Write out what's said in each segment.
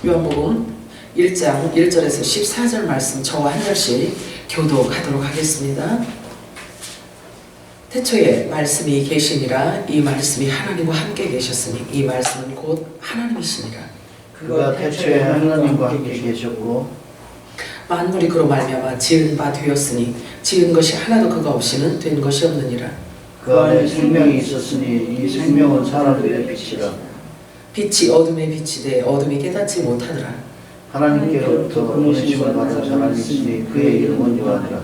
요한복음 1장 1절에서 14절 말씀 저와 한 절씩 교독하도록 하겠습니다. 태초에 말씀이 계시니라. 이 말씀이 하나님과 함께 계셨으니 이 말씀은 곧 하나님이시니라. 그가 태초에 하나님과 함께 계셨고 만물이 그로 말미암아 지은 바 되었으니 지은 것이 하나도 그가 없이는 된 것이 없느니라. 그 안에 생명이 있었으니 이 생명은 사람들의 빛이라. 빛이 어둠의 빛이 되 어둠이 깨닫지 못하더라. 하나님께로부터 보내심을 받은 사람이 있으니 그의 이름은 요한이라.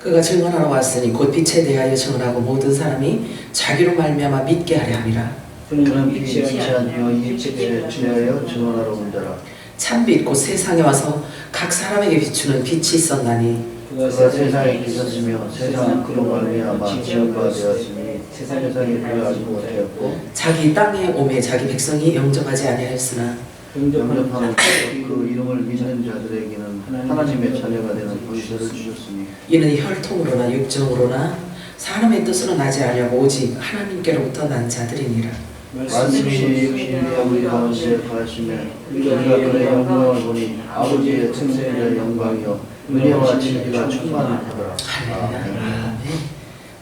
그가 증언하러 왔으니 곧 빛에 대하여 증언하고 모든 사람이 자기로 말미암아 믿게 하려 함이라. 그는 빛이 아니요 이 빛에 대하여 증언하러 온 자라. 참빛 곧 세상에 와서 각 사람에게 비추는 빛이 있었나니 그가 세상에 계셨으며 세상은 그로 말미암아 지은 바 되었으니 세상에 그를 알지 못하였고 자기 땅에 오매 자기 백성이 영접하지 아니하였으나 영접하는 그 이름을 믿는 자들에게는 하나님의 자녀가 되는 권세를 주셨으니 이는 혈통으로나 육정으로나 사람의 뜻으로 나지 아니하고 오직 하나님께로부터 난 자들이니라. 말씀이 육신이 우리 가운데 거하시며 우리가 그의 영광을 보니 아버지의 천세의 영광이요 은혜와 진리가 충만하더라. 할렐루야.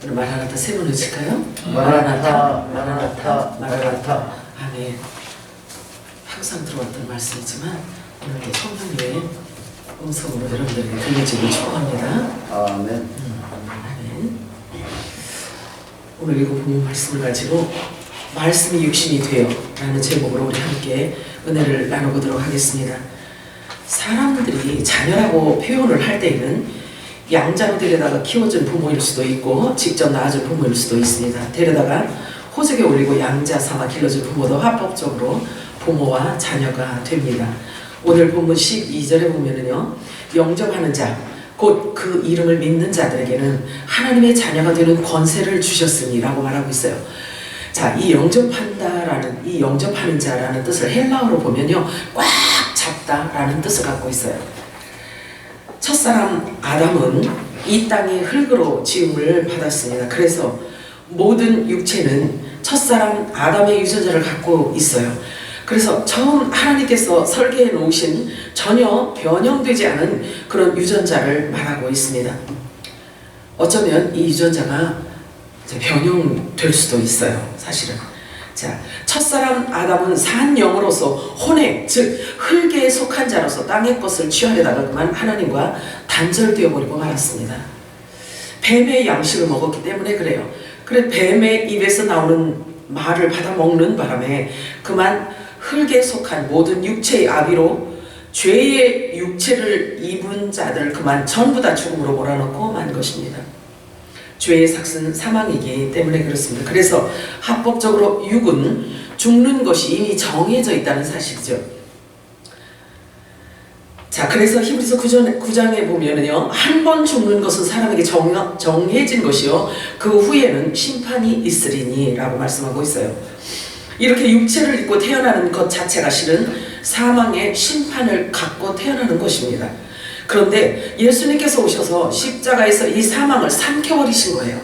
오늘 마라나타 세 번 외칠까요? 마라나타 마라나타 마라나타. 아멘. 항상 들어왔던 말씀이지만 오늘도 성령님의 음성으로 여러분들에게 들려주길 축복합니다. 아멘. 아멘. 오늘 읽어본 말씀을 가지고 말씀이 육신이 되어 라는 제목으로 우리 함께 은혜를 나눠보도록 하겠습니다. 사람들이 자녀라고 표현을 할 때에는 양자로 데려다가 키워준 부모일 수도 있고 직접 낳아준 부모일 수도 있습니다. 데려다가 호적에 올리고 양자 삼아 길러준 부모도 합법적으로 부모와 자녀가 됩니다. 오늘 본문 12절에 보면은요, 영접하는 자, 곧 그 이름을 믿는 자들에게는 하나님의 자녀가 되는 권세를 주셨으니 라고 말하고 있어요. 자, 이 영접한다라는, 이 영접하는 자라는 뜻을 헬라어로 보면요, 꽉 잡다라는 뜻을 갖고 있어요. 첫사람 아담은 이 땅의 흙으로 지음을 받았습니다. 그래서 모든 육체는 첫사람 아담의 유전자를 갖고 있어요. 그래서 처음 하나님께서 설계해 놓으신 전혀 변형되지 않은 그런 유전자를 말하고 있습니다. 어쩌면 이 유전자가 변형될 수도 있어요, 사실은. 자, 첫사람 아담은 산 영으로서 혼에, 즉 흙에 속한 자로서 땅의 것을 취하려다가 그만 하나님과 단절되어 버리고 말았습니다. 뱀의 양식을 먹었기 때문에 그래요. 그래 뱀의 입에서 나오는 말을 받아 먹는 바람에 그만 흙에 속한 모든 육체의 아비로 죄의 육체를 입은 자들 그만 전부 다 죽음으로 몰아넣고 만 것입니다. 죄의 삭은 사망이기 때문에 그렇습니다. 그래서 합법적으로 육은 죽는 것이 이미 정해져 있다는 사실이죠. 자, 그래서 히브리서 9장에 보면은요, 한 번 죽는 것은 사람에게 정해진 것이요 그 후에는 심판이 있으리니 라고 말씀하고 있어요. 이렇게 육체를 입고 태어나는 것 자체가 실은 사망의 심판을 갖고 태어나는 것입니다. 그런데 예수님께서 오셔서 십자가에서 이 사망을 삼켜버리신 거예요.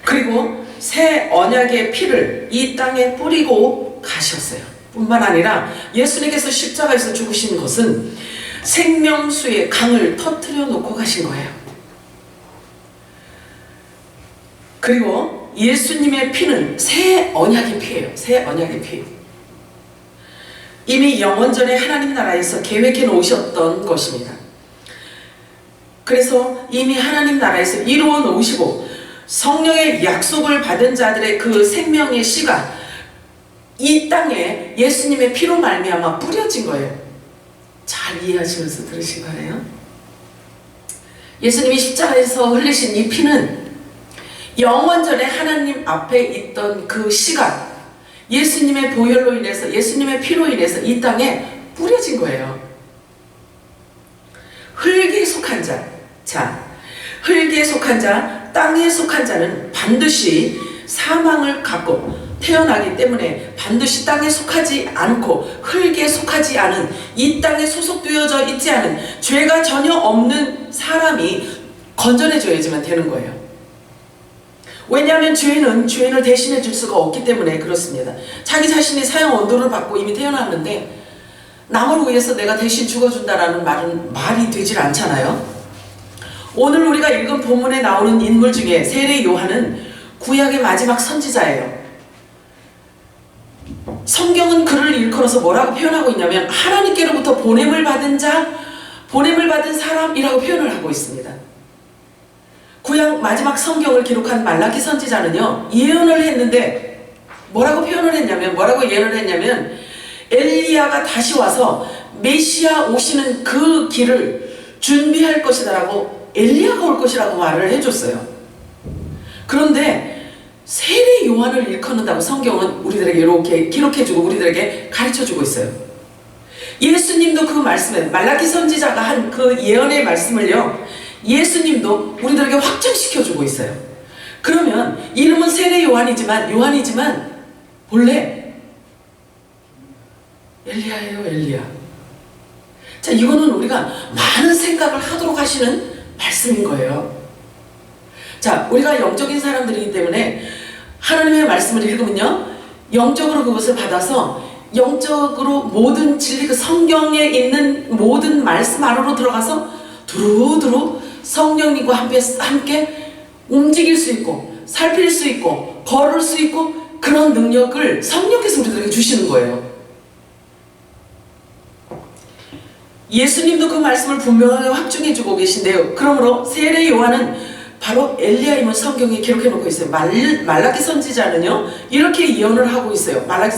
그리고 새 언약의 피를 이 땅에 뿌리고 가셨어요. 뿐만 아니라 예수님께서 십자가에서 죽으신 것은 생명수의 강을 터뜨려 놓고 가신 거예요. 그리고 예수님의 피는 새 언약의 피예요. 새 언약의 피. 이미 영원전에 하나님 나라에서 계획해 놓으셨던 것입니다. 그래서 이미 하나님 나라에서 이루어 놓으시고 성령의 약속을 받은 자들의 그 생명의 씨가 이 땅에 예수님의 피로 말미암아 뿌려진 거예요. 잘 이해하시면서 들으시기 바라요. 예수님이 십자가에서 흘리신 이 피는 영원전에 하나님 앞에 있던 그 씨가 예수님의 보혈로 인해서 예수님의 피로 인해서 이 땅에 뿌려진 거예요. 흙에 속한 자, 자, 흙에 속한 자, 땅에 속한 자는 반드시 사망을 갖고 태어나기 때문에 반드시 땅에 속하지 않고 흙에 속하지 않은 이 땅에 소속되어져 있지 않은 죄가 전혀 없는 사람이 건져내줘야지만 되는 거예요. 왜냐하면 죄인을 대신해 줄 수가 없기 때문에 그렇습니다. 자기 자신이 사형 언도를 받고 이미 태어났는데 남을 위해서 내가 대신 죽어준다라는 말은 말이 되질 않잖아요. 오늘 우리가 읽은 본문에 나오는 인물 중에 세례 요한은 구약의 마지막 선지자예요. 성경은 그를 일컬어서 뭐라고 표현하고 있냐면 하나님께로부터 보냄을 받은 자, 보냄을 받은 사람이라고 표현을 하고 있습니다. 구약 마지막 성경을 기록한 말라기 선지자는요, 예언을 했는데 뭐라고 표현을 했냐면, 뭐라고 예언을 했냐면 엘리야가 다시 와서 메시아 오시는 그 길을 준비할 것이다라고, 엘리야가 올 것이라고 말을 해줬어요. 그런데 세례 요한을 일컫는다고 성경은 우리들에게 이렇게 기록해주고 우리들에게 가르쳐주고 있어요. 예수님도 그 말씀에, 말라기 선지자가 한 그 예언의 말씀을요, 예수님도 우리들에게 확증시켜주고 있어요. 그러면 이름은 세례 요한이지만 본래 엘리야예요, 엘리야. 자, 이거는 우리가 많은 생각을 하도록 하시는 말씀인 거예요. 자, 우리가 영적인 사람들이기 때문에 하나님의 말씀을 읽으면요, 영적으로 그것을 받아서 영적으로 모든 진리, 그 성경에 있는 모든 말씀 안으로 들어가서 두루두루 성령님과 함께 움직일 수 있고 살필 수 있고 걸을 수 있고 그런 능력을 성령께서 우리들에게 주시는 거예요. 예수님도 그 말씀을 분명하게 확증해주고 계신데요. 그러므로 세례 요한은 바로 엘리야임을 성경에 기록해 놓고 있어요. 말라기 선지자는요 이렇게 예언을 하고 있어요. 말라기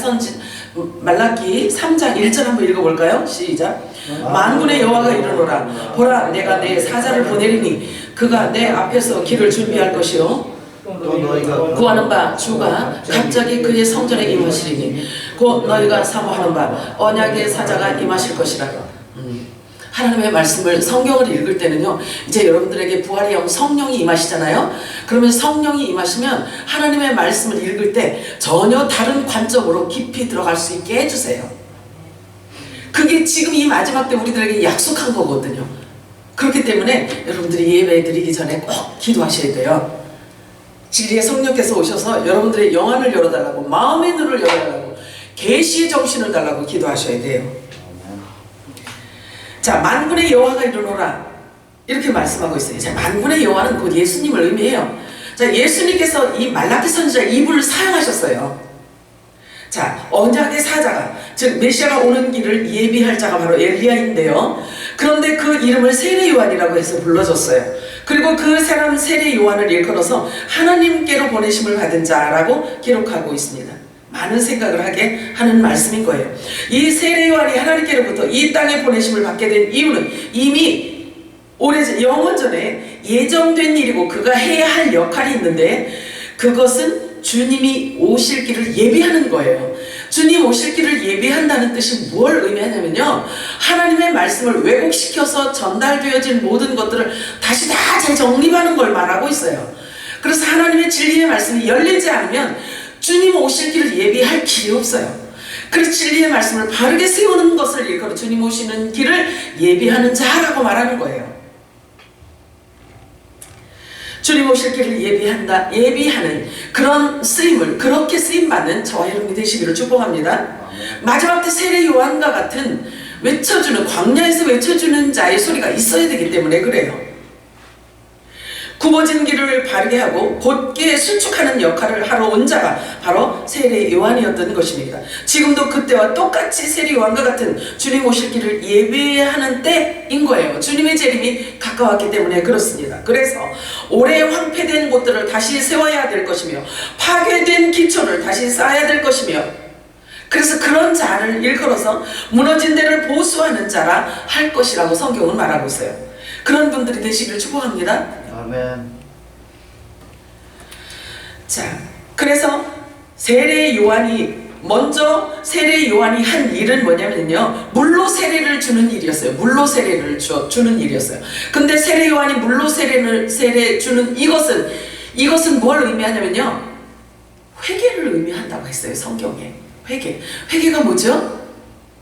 3장 1절 한번 읽어볼까요? 시작. 만군의 여호와가 이르노라, 보라 내가 내 사자를 보내리니 그가 내 앞에서 길을 준비할 것이요 구하는 바 주가 갑자기 그의 성전에 임하시리니 곧 너희가 사모하는 바 언약의 사자가 임하실 것이라. 하나님의 말씀을, 성경을 읽을 때는요, 이제 여러분들에게 부활의 영 성령이 임하시잖아요. 그러면 성령이 임하시면 하나님의 말씀을 읽을 때 전혀 다른 관점으로 깊이 들어갈 수 있게 해주세요. 그게 지금 이 마지막 때 우리들에게 약속한 거거든요. 그렇기 때문에 여러분들이 예배 드리기 전에 꼭 기도하셔야 돼요. 진리의 성령께서 오셔서 여러분들의 영안을 열어달라고, 마음의 눈을 열어달라고, 계시의 정신을 달라고 기도하셔야 돼요. 자, 만군의 여호와가 이르노라 이렇게 말씀하고 있어요. 자, 만군의 여호와는 곧 예수님을 의미해요. 자, 예수님께서 이 말라기 선지자 이분을 사용하셨어요. 자, 언약의 사자가, 즉 메시아가 오는 길을 예비할 자가 바로 엘리야인데요. 그런데 그 이름을 세례 요한이라고 해서 불러줬어요. 그리고 그 사람 세례 요한을 일컬어서 하나님께로 보내심을 받은 자라고 기록하고 있습니다. 많은 생각을 하게 하는 말씀인 거예요. 이 세례 요한이 하나님께로부터 이 땅에 보내심을 받게 된 이유는 이미 영원전에 예정된 일이고 그가 해야 할 역할이 있는데 그것은 주님이 오실 길을 예비하는 거예요. 주님 오실 길을 예비한다는 뜻이 뭘 의미하냐면요, 하나님의 말씀을 왜곡시켜서 전달되어진 모든 것들을 다시 다 재정립하는 걸 말하고 있어요. 그래서 하나님의 진리의 말씀이 열리지 않으면 주님 오실 길을 예비할 길이 없어요. 그래서 진리의 말씀을 바르게 세우는 것을 일컬어 주님 오시는 길을 예비하는 자라고 말하는 거예요. 주님 오실 길을 예비하는 그런 쓰임을, 그렇게 쓰임받는 저와 여러분이 되시기를 축복합니다. 마지막 때 세례 요한과 같은 외쳐주는, 광야에서 외쳐주는 자의 소리가 있어야 되기 때문에 그래요. 굽어진 길을 바르게 하고 곧게 수축하는 역할을 하러 온 자가 바로 세례 요한이었던 것입니다. 지금도 그때와 똑같이 세례 요한과 같은 주님 오실 길을 예배하는 때인 거예요. 주님의 재림이 가까웠기 때문에 그렇습니다. 그래서 오래 황폐된 곳들을 다시 세워야 될 것이며 파괴된 기초를 다시 쌓아야 될 것이며, 그래서 그런 자를 일컬어서 무너진 데를 보수하는 자라 할 것이라고 성경은 말하고 있어요. 그런 분들이 되시기를 축복합니다. 아멘. 자, 그래서 세례 요한이 한 일은 뭐냐면요, 물로 세례를 주는 일이었어요. 물로 세례를 주는 일이었어요. 근데 세례 요한이 물로 세례 주는 이것은 뭘 의미하냐면요, 회개를 의미한다고 했어요. 성경에 회개가 뭐죠?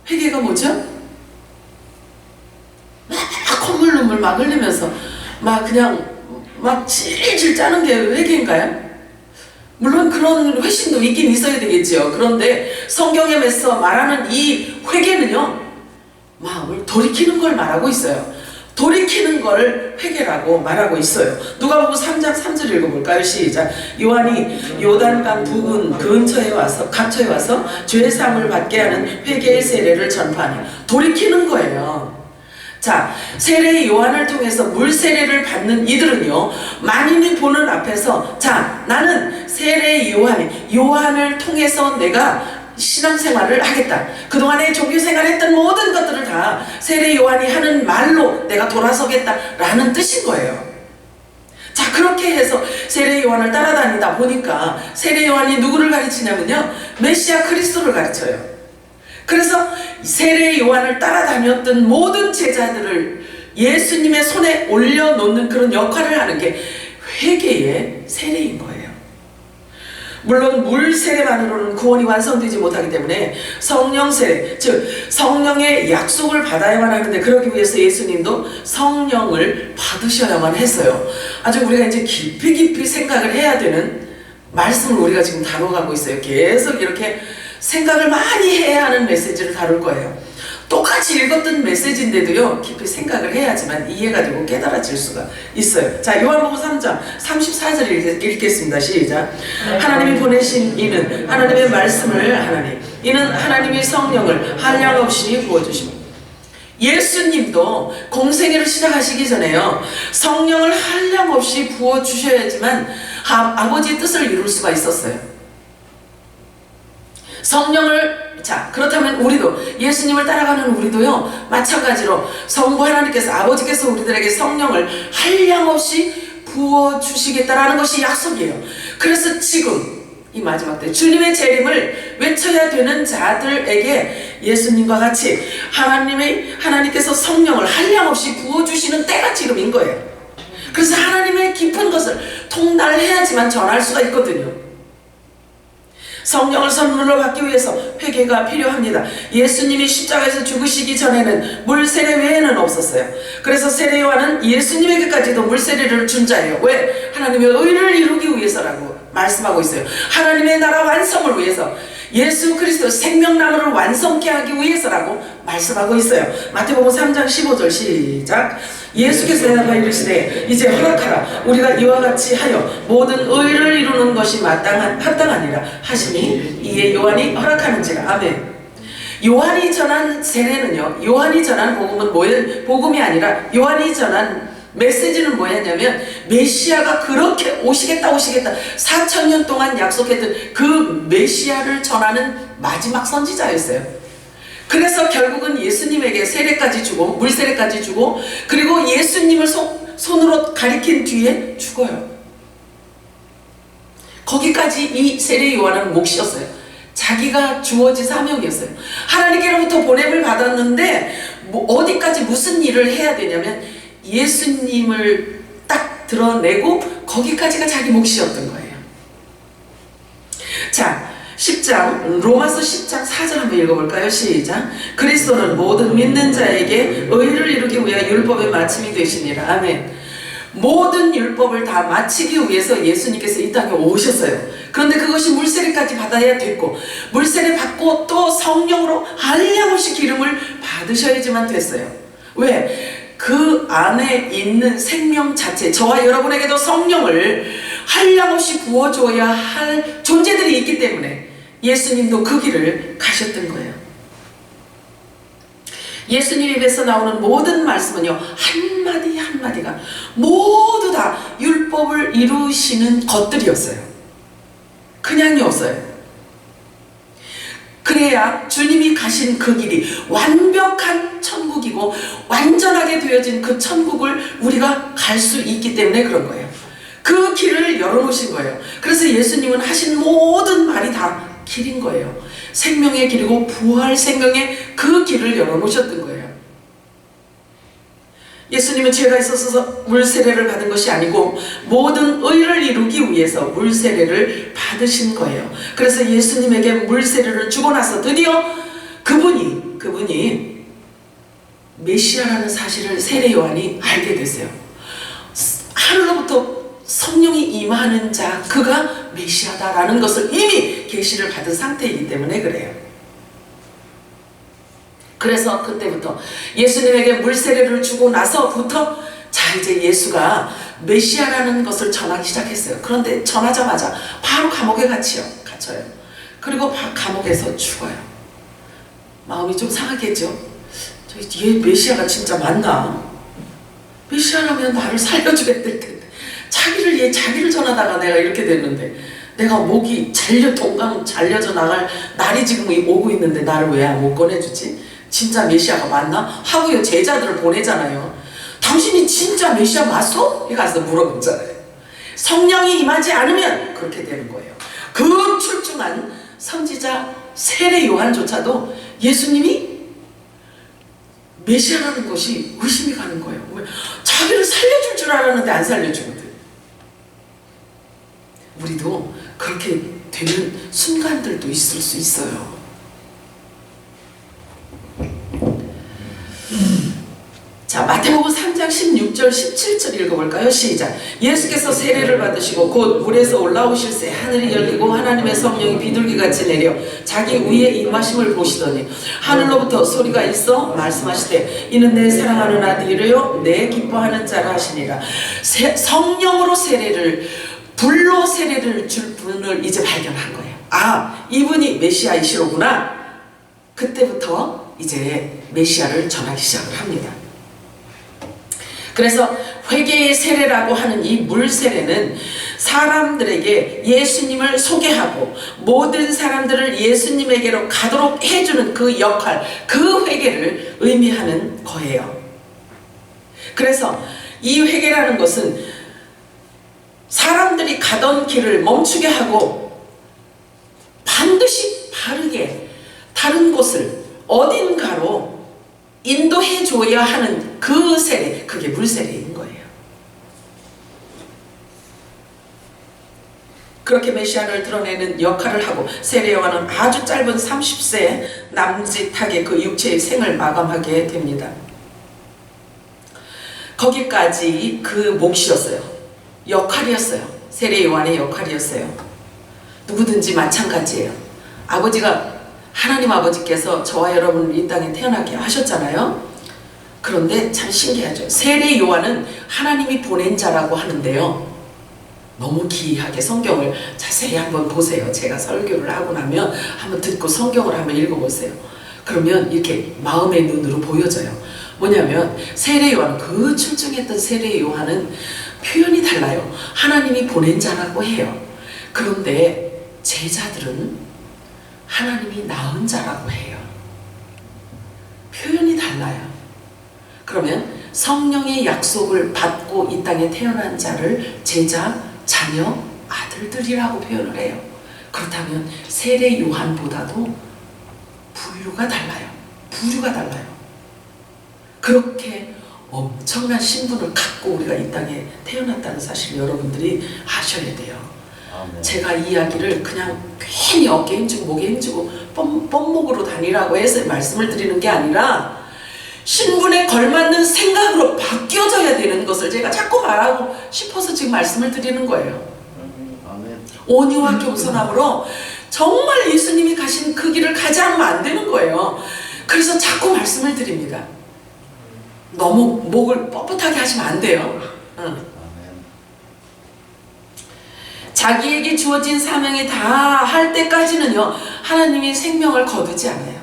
회개가 뭐죠? 막 콧물 막 흘리면서 막 질질 짜는 게 회개인가요? 물론 그런 회심도 있긴 있어야 되겠죠. 그런데 성경에서 말하는 이 회개는요, 돌이키는 걸 말하고 있어요. 돌이키는 걸 회개라고 말하고 있어요. 누가복음 3장 3절 읽어볼까요? 시작. 요한이 요단강 부근 근처에 와서 갇혀에 와서 죄 사함을 받게 하는 회개의 세례를 전파하니 돌이키는 거예요. 자, 세례 요한을 통해서 물 세례를 받는 이들은요, 만인이 보는 앞에서 자, 나는 세례 요한을 통해서 내가 신앙생활을 하겠다. 그동안에 종교생활 했던 모든 것들을 다 세례 요한이 하는 말로 내가 돌아서겠다라는 뜻인 거예요. 자, 그렇게 해서 세례 요한을 따라다니다 보니까 세례 요한이 누구를 가르치냐면요, 메시아 그리스도를 가르쳐요. 그래서 세례 요한을 따라다녔던 모든 제자들을 예수님의 손에 올려놓는 그런 역할을 하는 게 회개의 세례인 거예요. 물론 물 세례만으로는 구원이 완성되지 못하기 때문에 성령 세례, 즉 성령의 약속을 받아야만 하는데, 그러기 위해서 예수님도 성령을 받으셔야만 했어요. 아주 우리가 이제 깊이 생각을 해야 되는 말씀을 우리가 지금 다뤄가고 있어요. 계속 이렇게 생각을 많이 해야 하는 메시지를 다룰 거예요. 똑같이 읽었던 메시지인데도요, 깊이 생각을 해야지만 이해가 되고 깨달아질 수가 있어요. 자, 요한복음 3장 34절 읽겠습니다. 시작. 하나님이 보내신 이는 하나님의 말씀을 하나니 이는 하나님이 성령을 한량없이 부어주십니다. 예수님도 공생애를 시작하시기 전에요, 성령을 한량없이 부어주셔야지만 아버지의 뜻을 이룰 수가 있었어요. 성령을, 자, 그렇다면 우리도, 예수님을 따라가는 우리도요, 마찬가지로 성부 하나님께서, 아버지께서 우리들에게 성령을 한량없이 부어주시겠다라는 것이 약속이에요. 그래서 지금 이 마지막 때 주님의 재림을 외쳐야 되는 자들에게 예수님과 같이 하나님께서 성령을 한량없이 부어주시는 때가 지금인 거예요. 그래서 하나님의 깊은 것을 통달해야지만 전할 수가 있거든요. 성령을 선물로 받기 위해서 회개가 필요합니다. 예수님이 십자가에서 죽으시기 전에는 물세례 외에는 없었어요. 그래서 세례 요한은 예수님에게까지도 물세례를 준 자예요. 왜? 하나님의 의를 이루기 위해서라고 말씀하고 있어요. 하나님의 나라 완성을 위해서, 예수 그리스도 생명나무를 완성케 하기 위해서라고 말씀하고 있어요. 마태복음 3장 15절 시작. 예수께서 대답하여 이르시되 이제 허락하라. 우리가 이와 같이 하여 모든 의를 이루는 것이 합당하니라 하시니 이에 요한이 허락하는지라. 아멘. 요한이 전한 세례는요, 요한이 전한 복음이 아니라 요한이 전한 메시지는 뭐였냐면, 메시아가 그렇게 오시겠다 4,000년 동안 약속했던 그 메시아를 전하는 마지막 선지자였어요. 그래서 결국은 예수님에게 세례까지 주고 물세례까지 주고, 그리고 예수님을 손으로 가리킨 뒤에 죽어요. 거기까지 이 세례 요한은 몫이었어요. 자기가 주어진 사명이었어요. 하나님께로부터 보냄을 받았는데 어디까지 무슨 일을 해야 되냐면 예수님을 딱 드러내고 거기까지가 자기 몫이었던 거예요. 자, 10장 로마서 10장 4절 한번 읽어볼까요? 시작. 그리스도는 모든 믿는 자에게 의를 이루기 위하여 율법의 마침이 되시니라. 아멘. 모든 율법을 다 마치기 위해서 예수님께서 이 땅에 오셨어요. 그런데 그것이 물세례까지 받아야 됐고, 물세례 받고 또 성령으로 한량없이 기름을 받으셔야지만 됐어요. 왜? 그 안에 있는 생명 자체, 저와 여러분에게도 성령을 한량없이 부어줘야 할 존재들이 있기 때문에 예수님도 그 길을 가셨던 거예요. 예수님 입에서 나오는 모든 말씀은요, 한마디 한마디가 모두 다 율법을 이루시는 것들이었어요. 그냥이 없어요. 그래야 주님이 가신 그 길이 완벽한 천국이고 완전하게 되어진 그 천국을 우리가 갈 수 있기 때문에 그런 거예요. 그 길을 열어놓으신 거예요. 그래서 예수님은 하신 모든 말이 다 길인 거예요. 생명의 길이고 부활 생명의 그 길을 열어놓으셨던 거예요. 예수님은 죄가 있어서 물세례를 받은 것이 아니고 모든 의를 이루기 위해서 물세례를 받으신 거예요. 그래서 예수님에게 물세례를 주고 나서 드디어 그분이 메시아라는 사실을 세례 요한이 알게 됐어요. 하늘로부터 성령이 임하는 자, 그가 메시아다라는 것을 이미 계시를 받은 상태이기 때문에 그래요. 그래서 그때부터 예수님에게 물세례를 주고 나서부터 자 이제 예수가 메시아라는 것을 전하기 시작했어요. 그런데 전하자마자 바로 감옥에 갇혀요. 그리고 감옥에서 죽어요. 마음이 좀 상하겠죠. 얘 메시아가 진짜 맞나? 메시아라면 나를 살려주겠을 텐데 자기를 전하다가 내가 이렇게 됐는데, 내가 목이 동강 잘려져 나갈 날이 지금 오고 있는데 나를 왜 못 꺼내주지? 진짜 메시아가 맞나? 하고요 제자들을 보내잖아요. 당신이 진짜 메시아 맞소? 가서 물어보잖아요. 성령이 임하지 않으면 그렇게 되는 거예요. 그 출중한 선지자 세례 요한조차도 예수님이 메시아라는 것이 의심이 가는 거예요. 왜? 자기를 살려줄 줄 알았는데 안 살려주거든. 우리도 그렇게 되는 순간들도 있을 수 있어요. 자, 마태복음 3장 16절 17절 읽어볼까요? 시작. 예수께서 세례를 받으시고 곧 물에서 올라오실 새 하늘이 열리고 하나님의 성령이 비둘기같이 내려 자기 위에 임하심을 보시더니 하늘로부터 소리가 있어 말씀하시되 이는 내 사랑하는 아들이요 내 기뻐하는 자라 하시니라. 성령으로 세례를, 불로 세례를 줄 분을 이제 발견한 거예요. 아, 이분이 메시아이시로구나. 그때부터 이제 메시아를 전하기 시작을 합니다. 그래서 회개의 세례라고 하는 이 물세례는 사람들에게 예수님을 소개하고 모든 사람들을 예수님에게로 가도록 해주는 그 역할, 그 회개를 의미하는 거예요. 그래서 이 회개라는 것은 사람들이 가던 길을 멈추게 하고 반드시 바르게 다른 곳을 어딘가로 인도해 줘야 하는 그 세례, 그게 물세례인 거예요. 그렇게 메시아를 드러내는 역할을 하고 세례 요한은 아주 짧은 30세 남짓하게 그 육체의 생을 마감하게 됩니다. 거기까지 그 몫이었어요. 역할이었어요. 세례 요한의 역할이었어요. 누구든지 마찬가지예요. 하나님 아버지께서 저와 여러분을 이 땅에 태어나게 하셨잖아요. 그런데 참 신기하죠. 세례 요한은 하나님이 보낸 자라고 하는데요. 너무 기이하게 성경을 자세히 한번 보세요. 제가 설교를 하고 나면 한번 듣고 성경을 한번 읽어보세요. 그러면 이렇게 마음의 눈으로 보여져요. 뭐냐면 세례 요한, 그 출중했던 세례 요한은 표현이 달라요. 하나님이 보낸 자라고 해요. 그런데 제자들은 하나님이 낳은 자라고 해요. 표현이 달라요. 그러면 성령의 약속을 받고 이 땅에 태어난 자를 제자, 자녀, 아들들이라고 표현을 해요. 그렇다면 세례 요한보다도 부류가 달라요. 부류가 달라요. 그렇게 엄청난 신분을 갖고 우리가 이 땅에 태어났다는 사실을 여러분들이 아셔야 돼요. 아멘. 제가 이 이야기를 그냥 괜히 어깨 힘주고 목에 힘주고 뻔목으로 다니라고 해서 말씀을 드리는 게 아니라 신분에 걸맞는 생각으로 바뀌어져야 되는 것을 제가 자꾸 말하고 싶어서 지금 말씀을 드리는 거예요. 아멘. 온유와 겸손함으로 정말 예수님이 가신 그 길을 가지 않으면 안 되는 거예요. 그래서 자꾸 말씀을 드립니다. 너무 목을 뻣뻣하게 하시면 안 돼요. 자기에게 주어진 사명이 다 할 때까지는요, 하나님이 생명을 거두지 않아요.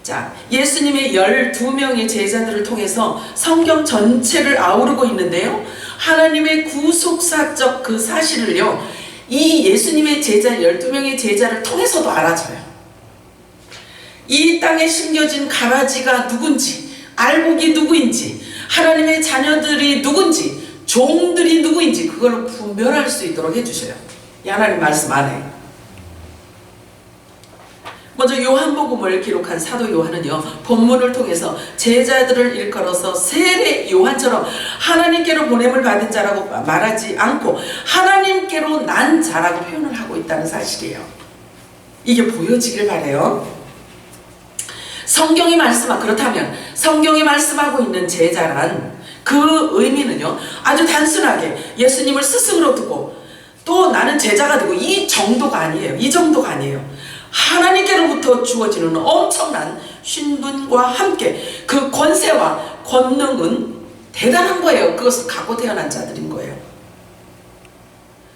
자, 예수님의 12명의 제자들을 통해서 성경 전체를 아우르고 있는데요, 하나님의 구속사적 그 사실을요, 이 예수님의 제자 12명의 제자를 통해서도 알아져요. 이 땅에 심겨진 가라지가 누군지, 알곡이 누구인지, 하나님의 자녀들이 누군지, 종들이 누구인지 그걸 분별할 수 있도록 해주셔요. 이 하나님 말씀 안에. 먼저 요한복음을 기록한 사도 요한은요, 본문을 통해서 제자들을 일컬어서 세례 요한처럼 하나님께로 보냄을 받은 자라고 말하지 않고 하나님께로 난 자라고 표현을 하고 있다는 사실이에요. 이게 보여지길 바래요. 그렇다면 성경이 말씀하고 있는 제자란 그 의미는요, 아주 단순하게 예수님을 스승으로 두고 또 나는 제자가 되고 이 정도가 아니에요. 하나님께로부터 주어지는 엄청난 신분과 함께 그 권세와 권능은 대단한 거예요. 그것을 갖고 태어난 자들인 거예요.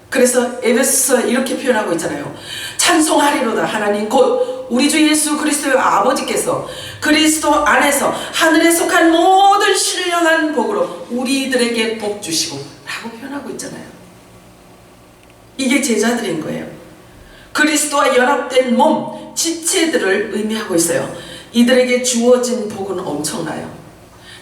그래서 에베소서 이렇게 표현하고 있잖아요. 찬송하리로다 하나님 곧 우리 주 예수 그리스도의 아버지께서 그리스도 안에서 하늘에 속한 모든 신령한 복으로 우리들에게 복 주시고 라고 표현하고 있잖아요. 이게 제자들인 거예요. 그리스도와 연합된 몸, 지체들을 의미하고 있어요. 이들에게 주어진 복은 엄청나요.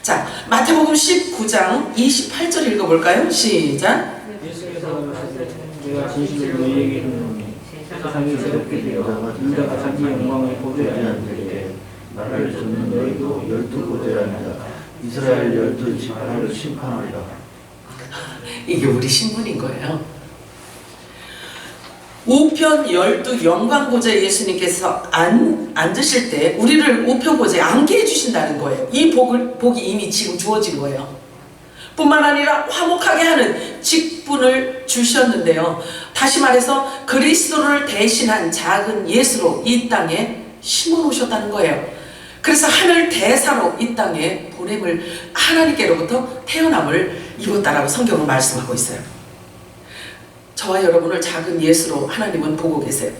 자, 마태복음 19장 28절 읽어볼까요? 시작. 예수께서 말씀하시되 내가 진실로 너희에게 이르노니 세상이 새롭게 되어 인자가 자기 영광의 보좌에 앉을 때 나를 듣는 너희도 12고대에 앉아 이스라엘 12지파를 심판하리라. 이게 우리 신분인 거예요. 우편 12 영광보좌에 예수님께서 앉으실 때 우리를 우편보좌에 앉게 해주신다는 거예요. 이 복이 이미 지금 주어진 거예요. 뿐만 아니라 화목하게 하는 직분을 주셨는데요. 다시 말해서 그리스도를 대신한 작은 예수로 이 땅에 심어놓으셨다는 거예요. 그래서 하늘 대사로 이 땅에 보냄을 하나님께로부터 태어남을 입었다라고 성경은 말씀하고 있어요. 저와 여러분을 작은 예수로 하나님은 보고 계세요.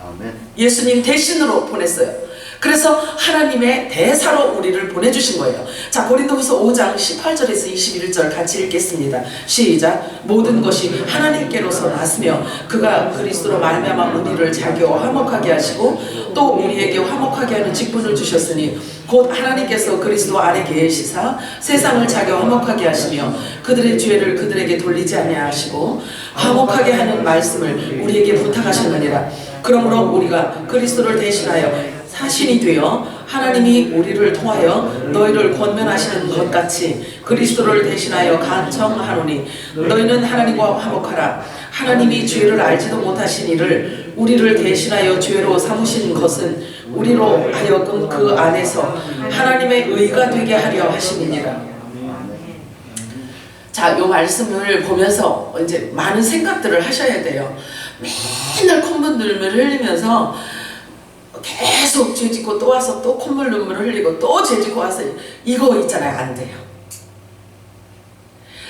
아멘. 예수님 대신으로 보냈어요. 그래서 하나님의 대사로 우리를 보내주신 거예요. 자, 고린도후서 5장 18절에서 21절 같이 읽겠습니다. 시작. 모든 것이 하나님께로서 났으며 그가 그리스도로 말미암아 우리를 자기와 화목하게 하시고 또 우리에게 화목하게 하는 직분을 주셨으니 곧 하나님께서 그리스도 안에 계시사 세상을 자기와 화목하게 하시며 그들의 죄를 그들에게 돌리지 아니하시고 화목하게 하는 말씀을 우리에게 부탁하셨느니라. 그러므로 우리가 그리스도를 대신하여 사신이 되어 하나님이 우리를 통하여 너희를 권면하시는 것 같이 그리스도를 대신하여 간청하노니 너희는 하나님과 화목하라. 하나님이 죄를 알지도 못하신 이를 우리를 대신하여 죄로 삼으신 것은 우리로 하여금 그 안에서 하나님의 의가 되게 하려 하심이니라. 자, 이 말씀을 보면서 이제 많은 생각들을 하셔야 돼요. 맨날 콧물 눈물 흘리면서 계속 죄 짓고 또 와서 또 콧물 눈물 흘리고 또 죄 짓고 와서 이거 있잖아요. 안 돼요.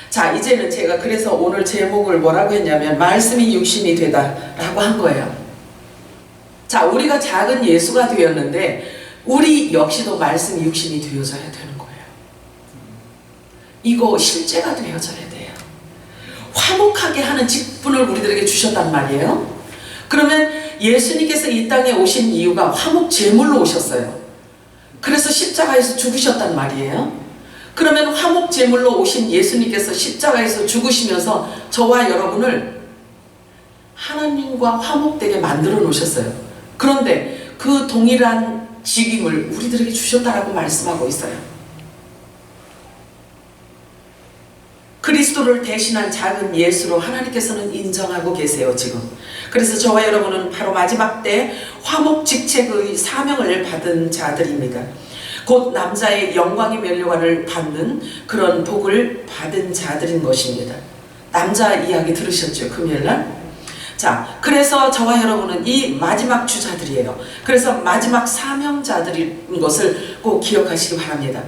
자, 이제는 제가 그래서 오늘 제목을 뭐라고 했냐면 말씀이 육신이 되다 라고 한 거예요. 자, 우리가 작은 예수가 되었는데 우리 역시도 말씀이 육신이 되어져야 되는 거예요. 이거 실제가 되어져야 돼요. 화목하게 하는 직분을 우리들에게 주셨단 말이에요. 그러면 예수님께서 이 땅에 오신 이유가 화목 제물로 오셨어요. 그래서 십자가에서 죽으셨단 말이에요. 그러면 화목 제물로 오신 예수님께서 십자가에서 죽으시면서 저와 여러분을 하나님과 화목되게 만들어 놓으셨어요. 그런데 그 동일한 직임을 우리들에게 주셨다라고 말씀하고 있어요. 그리스도를 대신한 작은 예수로 하나님께서는 인정하고 계세요, 지금. 그래서 저와 여러분은 바로 마지막 때 화목 직책의 사명을 받은 자들입니다. 곧 남자의 영광의 면류관을 받는 그런 복을 받은 자들인 것입니다. 남자 이야기 들으셨죠? 금요일날? 자, 그래서 저와 여러분은 이 마지막 주자들이에요. 그래서 마지막 사명자들인 것을 꼭 기억하시기 바랍니다.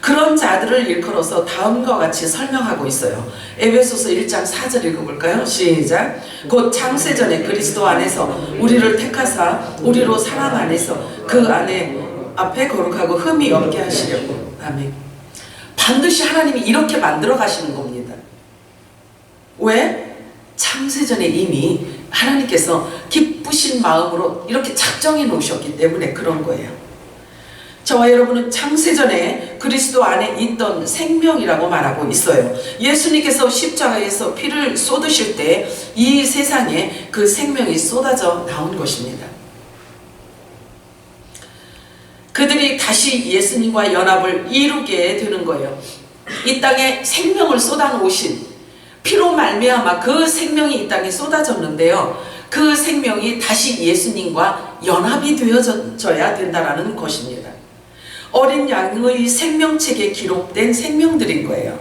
그런 자들을 일컬어서 다음과 같이 설명하고 있어요. 에베소서 1장 4절 읽어볼까요? 시작. 곧 창세전에 그리스도 안에서 우리를 택하사 우리로 사랑 안에서 그 안에 앞에 거룩하고 흠이 없게 하시려고. 아멘. 반드시 하나님이 이렇게 만들어 가시는 겁니다. 왜? 창세전에 이미 하나님께서 기쁘신 마음으로 이렇게 작정해 놓으셨기 때문에 그런 거예요. 저와 여러분은 창세전에 그리스도 안에 있던 생명이라고 말하고 있어요. 예수님께서 십자가에서 피를 쏟으실 때 이 세상에 그 생명이 쏟아져 나온 것입니다. 그들이 다시 예수님과 연합을 이루게 되는 거예요. 이 땅에 생명을 쏟아놓으신 피로 말미암아 그 생명이 이 땅에 쏟아졌는데요. 그 생명이 다시 예수님과 연합이 되어져야 된다는 것입니다. 어린 양의 생명책에 기록된 생명들인 거예요.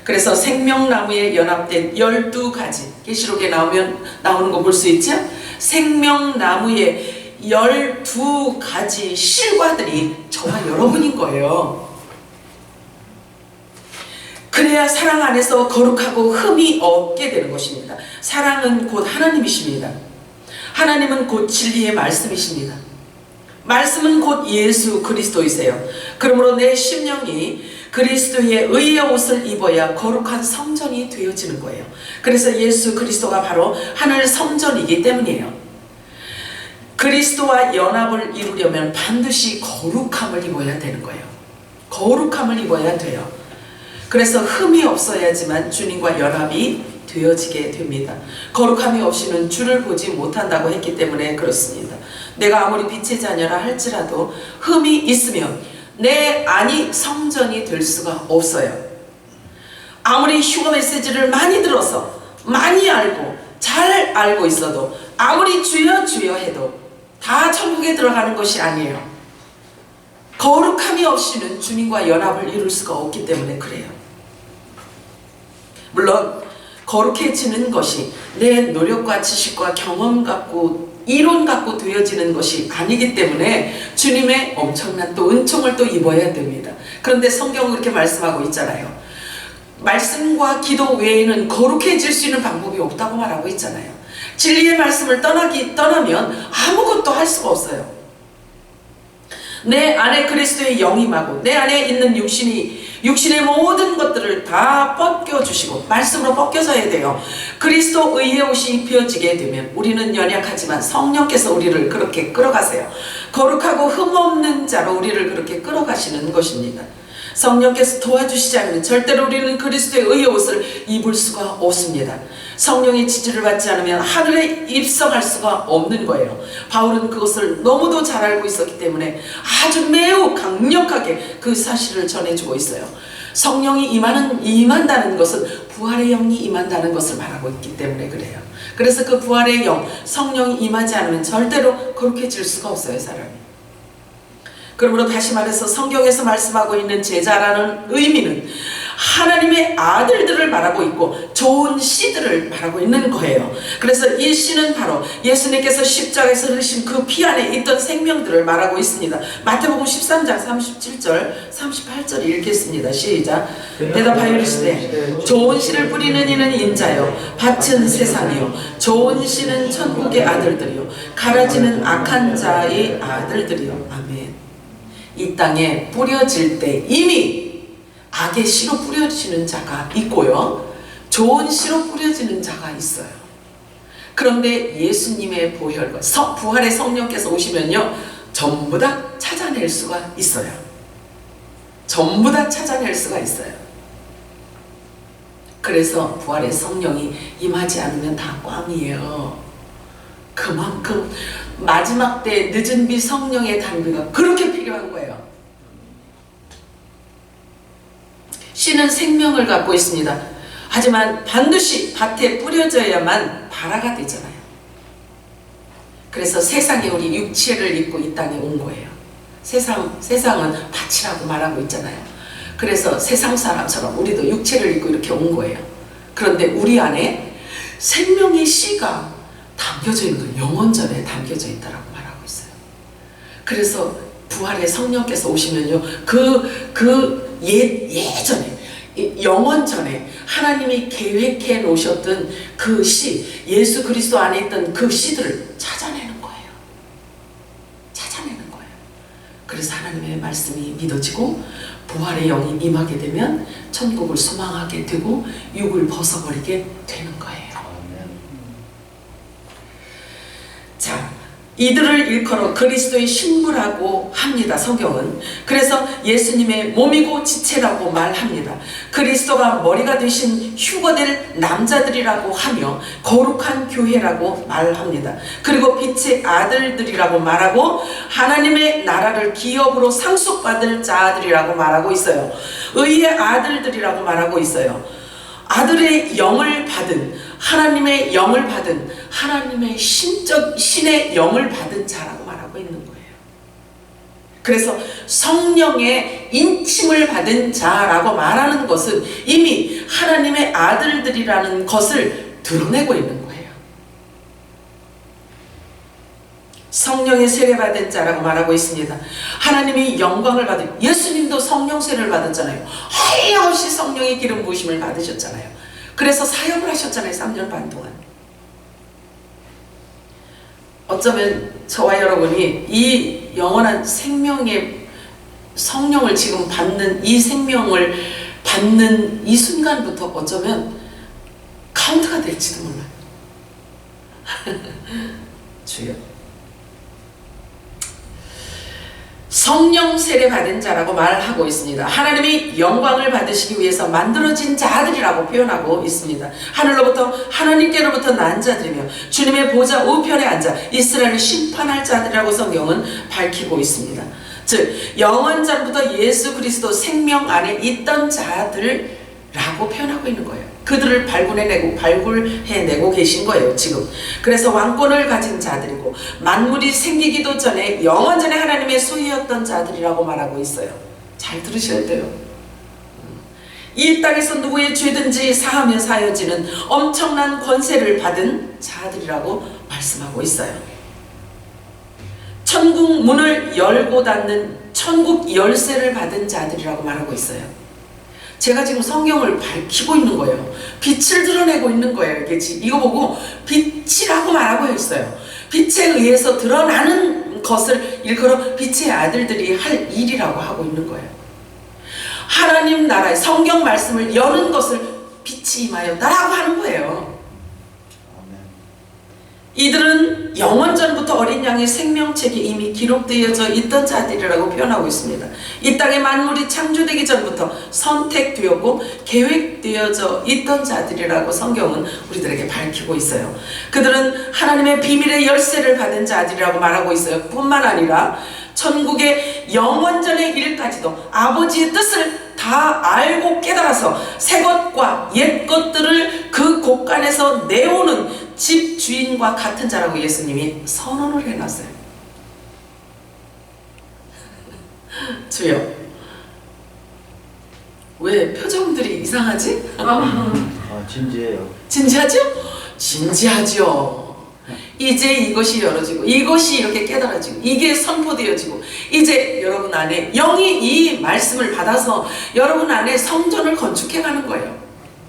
그래서 생명나무에 연합된 12가지 계시록에 나오는 거 볼 수 있죠? 생명나무에 12가지 실과들이 저와 여러분인 거예요. 그래야 사랑 안에서 거룩하고 흠이 없게 되는 것입니다. 사랑은 곧 하나님이십니다. 하나님은 곧 진리의 말씀이십니다. 말씀은 곧 예수 그리스도이세요. 그러므로 내 심령이 그리스도의 의의 옷을 입어야 거룩한 성전이 되어지는 거예요. 그래서 예수 그리스도가 바로 하늘 성전이기 때문이에요. 그리스도와 연합을 이루려면 반드시 거룩함을 입어야 되는 거예요. 거룩함을 입어야 돼요. 그래서 흠이 없어야지만 주님과 연합이 되어지게 됩니다. 거룩함이 없이는 주를 보지 못한다고 했기 때문에 그렇습니다. 내가 아무리 빛의 자녀라 할지라도 흠이 있으면 내 안이 성전이 될 수가 없어요. 아무리 휴거 메시지를 많이 들어서 많이 알고 잘 알고 있어도 아무리 주여 주여 해도 다 천국에 들어가는 것이 아니에요. 거룩함이 없이는 주님과 연합을 이룰 수가 없기 때문에 그래요. 물론 거룩해지는 것이 내 노력과 지식과 경험 갖고 이론 갖고 되어지는 것이 아니기 때문에 주님의 엄청난 또 은총을 또 입어야 됩니다. 그런데 성경은 그렇게 말씀하고 있잖아요. 말씀과 기도 외에는 거룩해질 수 있는 방법이 없다고 말하고 있잖아요. 진리의 말씀을 떠나면 아무것도 할 수가 없어요. 내 안에 그리스도의 영이 임하고 내 안에 있는 육신의 모든 것들을 다 벗겨주시고 말씀으로 벗겨져야 돼요. 그리스도 의의 옷이 입혀지게 되면 우리는 연약하지만 성령께서 우리를 그렇게 끌어가세요. 거룩하고 흠없는 자로 우리를 그렇게 끌어가시는 것입니다. 성령께서 도와주시지 않으면 절대로 우리는 그리스도의 의의 옷을 입을 수가 없습니다. 성령의 지지를 받지 않으면 하늘에 입성할 수가 없는 거예요. 바울은 그것을 너무도 잘 알고 있었기 때문에 아주 매우 강력하게 그 사실을 전해주고 있어요. 성령이 임한다는 것은 부활의 영이 임한다는 것을 말하고 있기 때문에 그래요. 그래서 그 부활의 영, 성령이 임하지 않으면 절대로 거룩해질 수가 없어요, 사람이. 그러므로 다시 말해서 성경에서 말씀하고 있는 제자라는 의미는 하나님의 아들들을 말하고 있고 좋은 씨들을 말하고 있는 거예요. 그래서 이 씨는 바로 예수님께서 십자가에서 흘리신 그 피 안에 있던 생명들을 말하고 있습니다. 마태복음 13장 37절 38절 읽겠습니다. 시작. 대답하여 이르시되 좋은 씨를 뿌리는 이는 인자요 밭은 세상이요 좋은 씨는 천국의 아들들이요 가라지는 악한 자의 아들들이요. 아멘. 이 땅에 뿌려질 때 이미 악의 씨로 뿌려지는 자가 있고요. 좋은 씨로 뿌려지는 자가 있어요. 그런데 예수님의 보혈과 부활의 성령께서 오시면요. 전부 다 찾아낼 수가 있어요. 전부 다 찾아낼 수가 있어요. 그래서 부활의 성령이 임하지 않으면 다 꽝이에요. 그만큼 마지막 때 늦은 비 성령의 단비가 그렇게 필요한 거예요. 씨는 생명을 갖고 있습니다. 하지만 반드시 밭에 뿌려져야만 발화가 되잖아요. 그래서 세상에 우리 육체를 입고 이 땅에 온 거예요. 세상은 밭이라고 말하고 있잖아요. 그래서 세상 사람처럼 우리도 육체를 입고 이렇게 온 거예요. 그런데 우리 안에 생명의 씨가 담겨져 있는 거, 영원전에 담겨져 있다라고 말하고 있어요. 그래서 부활의 성령께서 오시면요, 예전에 영원전에 하나님이 계획해 놓으셨던 그 씨, 예수 그리스도 안에 있던 그 씨들을 찾아내는 거예요. 찾아내는 거예요. 그래서 하나님의 말씀이 믿어지고 부활의 영이 임하게 되면 천국을 소망하게 되고 육을 벗어버리게 되는 거예요. 자, 이들을 일컬어 그리스도의 신부라고 합니다. 성경은. 그래서 예수님의 몸이고 지체라고 말합니다. 그리스도가 머리가 되신 휴거될 남자들이라고 하며 거룩한 교회라고 말합니다. 그리고 빛의 아들들이라고 말하고 하나님의 나라를 기업으로 상속받을 자들이라고 말하고 있어요. 의의 아들들이라고 말하고 있어요. 아들의 영을 받은, 하나님의 영을 받은, 하나님의 신의 영을 받은 자라고 말하고 있는 거예요. 그래서 성령의 인침을 받은 자라고 말하는 것은 이미 하나님의 아들들이라는 것을 드러내고 있는 거예요. 성령의 세례받은 자라고 말하고 있습니다. 하나님이 영광을 받은, 예수님도 성령 세례를 받았잖아요. 하염없이 성령의 기름 부으심을 받으셨잖아요. 그래서 사역을 하셨잖아요. 3년 반 동안. 어쩌면 저와 여러분이 이 영원한 생명의 성령을 지금 받는, 이 생명을 받는 이 순간부터 어쩌면 카운트가 될지도 몰라요. 주여. 성령 세례 받은 자라고 말하고 있습니다. 하나님이 영광을 받으시기 위해서 만들어진 자들이라고 표현하고 있습니다. 하늘로부터, 하나님께로부터 난 자들이며 주님의 보좌 우편에 앉아 이스라엘을 심판할 자들이라고 성경은 밝히고 있습니다. 즉 영원전부터 예수 그리스도 생명 안에 있던 자들라고 표현하고 있는 거예요. 그들을 발굴해내고 계신 거예요 지금. 그래서 왕권을 가진 자들이고 만물이 생기기도 전에 영원전에 하나님의 소유였던 자들이라고 말하고 있어요. 잘 들으셔야 돼요. 이 땅에서 누구의 죄든지 사하면 사여지는 엄청난 권세를 받은 자들이라고 말씀하고 있어요. 천국 문을 열고 닫는 천국 열쇠를 받은 자들이라고 말하고 있어요. 제가 지금 성경을 밝히고 있는 거예요. 빛을 드러내고 있는 거예요. 이거 보고 빛이라고 말하고 있어요. 빛에 의해서 드러나는 것을 일컬어 빛의 아들들이 할 일이라고 하고 있는 거예요. 하나님 나라의 성경 말씀을 여는 것을 빛이 임하였다라고 하는 거예요. 이들은 영원전부터 어린 양의 생명책에 이미 기록되어져 있던 자들이라고 표현하고 있습니다. 이 땅의 만물이 창조되기 전부터 선택되었고 계획되어져 있던 자들이라고 성경은 우리들에게 밝히고 있어요. 그들은 하나님의 비밀의 열쇠를 받은 자들이라고 말하고 있어요. 뿐만 아니라 천국의 영원전의 일까지도 아버지의 뜻을 다 알고 깨달아서 새 것과 옛 것들을 그 곳간에서 내오는 집 주인과 같은 자라고 예수님이 선언을 해놨어요. 주여, 왜 표정들이 이상하지? 진지해요. 진지하죠? 진지하죠. 이제 이것이 열어지고 이것이 이렇게 깨달아지고 이게 선포되어지고 이제 여러분 안에 영이 이 말씀을 받아서 여러분 안에 성전을 건축해가는 거예요.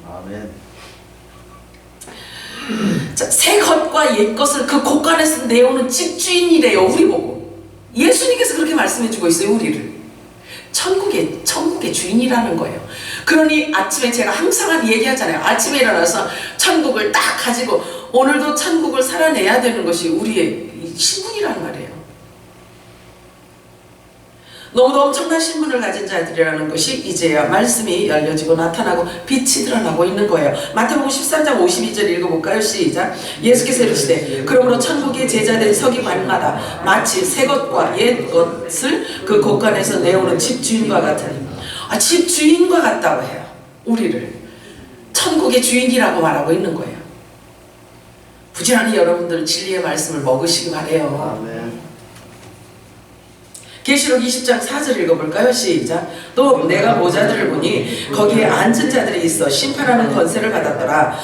아멘. 자, 새 것과 옛 것을 그 곳간에서 내오는 집주인이래요. 우리 보고 예수님께서 그렇게 말씀해주고 있어요. 우리를 천국의 주인이라는 거예요. 그러니 아침에 제가 항상 얘기하잖아요. 아침에 일어나서 천국을 딱 가지고 오늘도 천국을 살아내야 되는 것이 우리의 신분이라는 말이에요. 너무도 엄청난 신분을 가진 자들이라는 것이 이제야 말씀이 열려지고 나타나고 빛이 드러나고 있는 거예요. 마태복음 13장 52절 읽어볼까요? 시작. 예수께서 이르시되 그러므로 천국의 제자된 서기관마다 마치 새 것과 옛 것을 그 곳간에서 내오는 집주인과 같으니, 집주인과 같다고 해요. 우리를 천국의 주인이라고 말하고 있는 거예요. 부지런히 여러분들 진리의 말씀을 먹으시기 바래요. 아멘. 계시록 20장 4절 읽어볼까요? 시작. 또 내가 모자들을 보니 거기에 앉은 자들이 있어 심판하는 권세를 받았더라.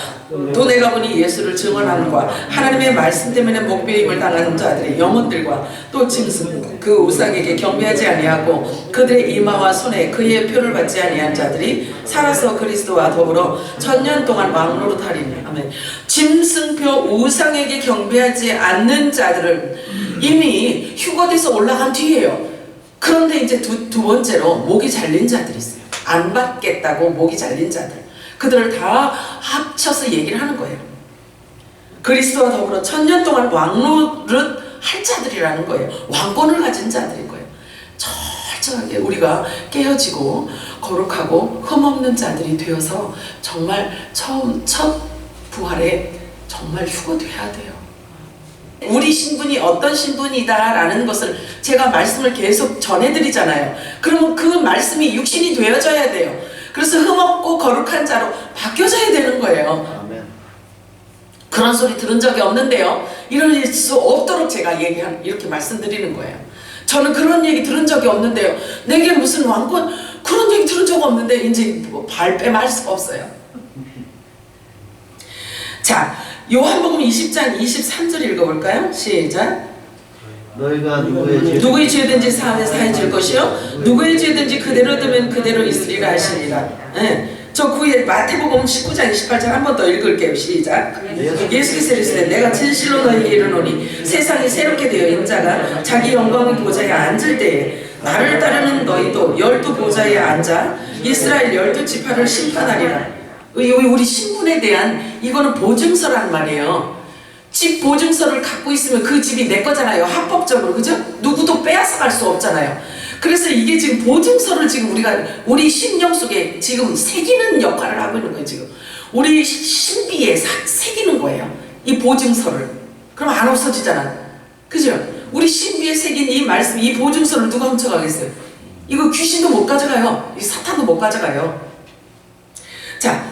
또 내가 보니 예수를 증언함과 하나님의 말씀 때문에 목배임을 당하는 자들의 영혼들과 또 짐승 그 우상에게 경배하지 아니하고 그들의 이마와 손에 그의 표를 받지 아니한 자들이 살아서 그리스도와 더불어 1000년 동안 왕노릇 하리니. 아멘. 짐승표 우상에게 경배하지 않는 자들은 이미 휴거돼서 올라간 뒤에요. 그런데 이제 두 번째로 목이 잘린 자들이 있어요. 안 받겠다고 목이 잘린 자들. 그들을 다 합쳐서 얘기를 하는 거예요. 그리스도와 더불어 1000년 동안 왕노릇 할 자들이라는 거예요. 왕권을 가진 자들인 거예요. 철저하게 우리가 깨어지고 거룩하고 흠없는 자들이 되어서 정말 첫 부활에 정말 휴거돼야 돼요. 우리 신분이 어떤 신분이다라는 것을 제가 말씀을 계속 전해드리잖아요. 그러면 그 말씀이 육신이 되어져야 돼요. 그래서 흠없고 거룩한 자로 바뀌어져야 되는 거예요. 아멘. 그런 소리 들은 적이 없는데요. 이럴 수 없도록 제가 이렇게 말씀드리는 거예요. 저는 그런 얘기 들은 적이 없는데요. 내게 무슨 왕권, 그런 얘기 들은 적 없는데 이제 발뺌할 수가 없어요. 자, 요한복음 20장 23절 읽어볼까요? 시작. 너희가 누구의 죄든지 사하면 사해질 것이요 누구의 죄든지 그대로 두면 그대로 있으리라 하시니라. 예. 저 구에 마태복음 19장 28절 한 번 더 읽을게요. 시작. 예수께서 이르시되 내가 진실로 너희에게 이르노니 세상이 새롭게 되어 인자가 자기 영광의 보좌에 앉을 때에 나를 따르는 너희도 12 보좌에 앉아 이스라엘 12지파를 심판하리라. 우리 신분에 대한 이거는 보증서란 말이에요. 집 보증서를 갖고 있으면 그 집이 내 거잖아요. 합법적으로. 그죠? 누구도 빼앗아 갈 수 없잖아요. 그래서 이게 지금 보증서를 지금 우리 심령 속에 지금 새기는 역할을 하고 있는 거예요. 지금 우리 신비에 새기는 거예요. 이 보증서를. 그럼 안 없어지잖아. 그죠? 우리 신비에 새긴 이 말씀, 이 보증서를 누가 훔쳐가겠어요? 이거 귀신도 못 가져가요. 이 사탄도 못 가져가요. 자,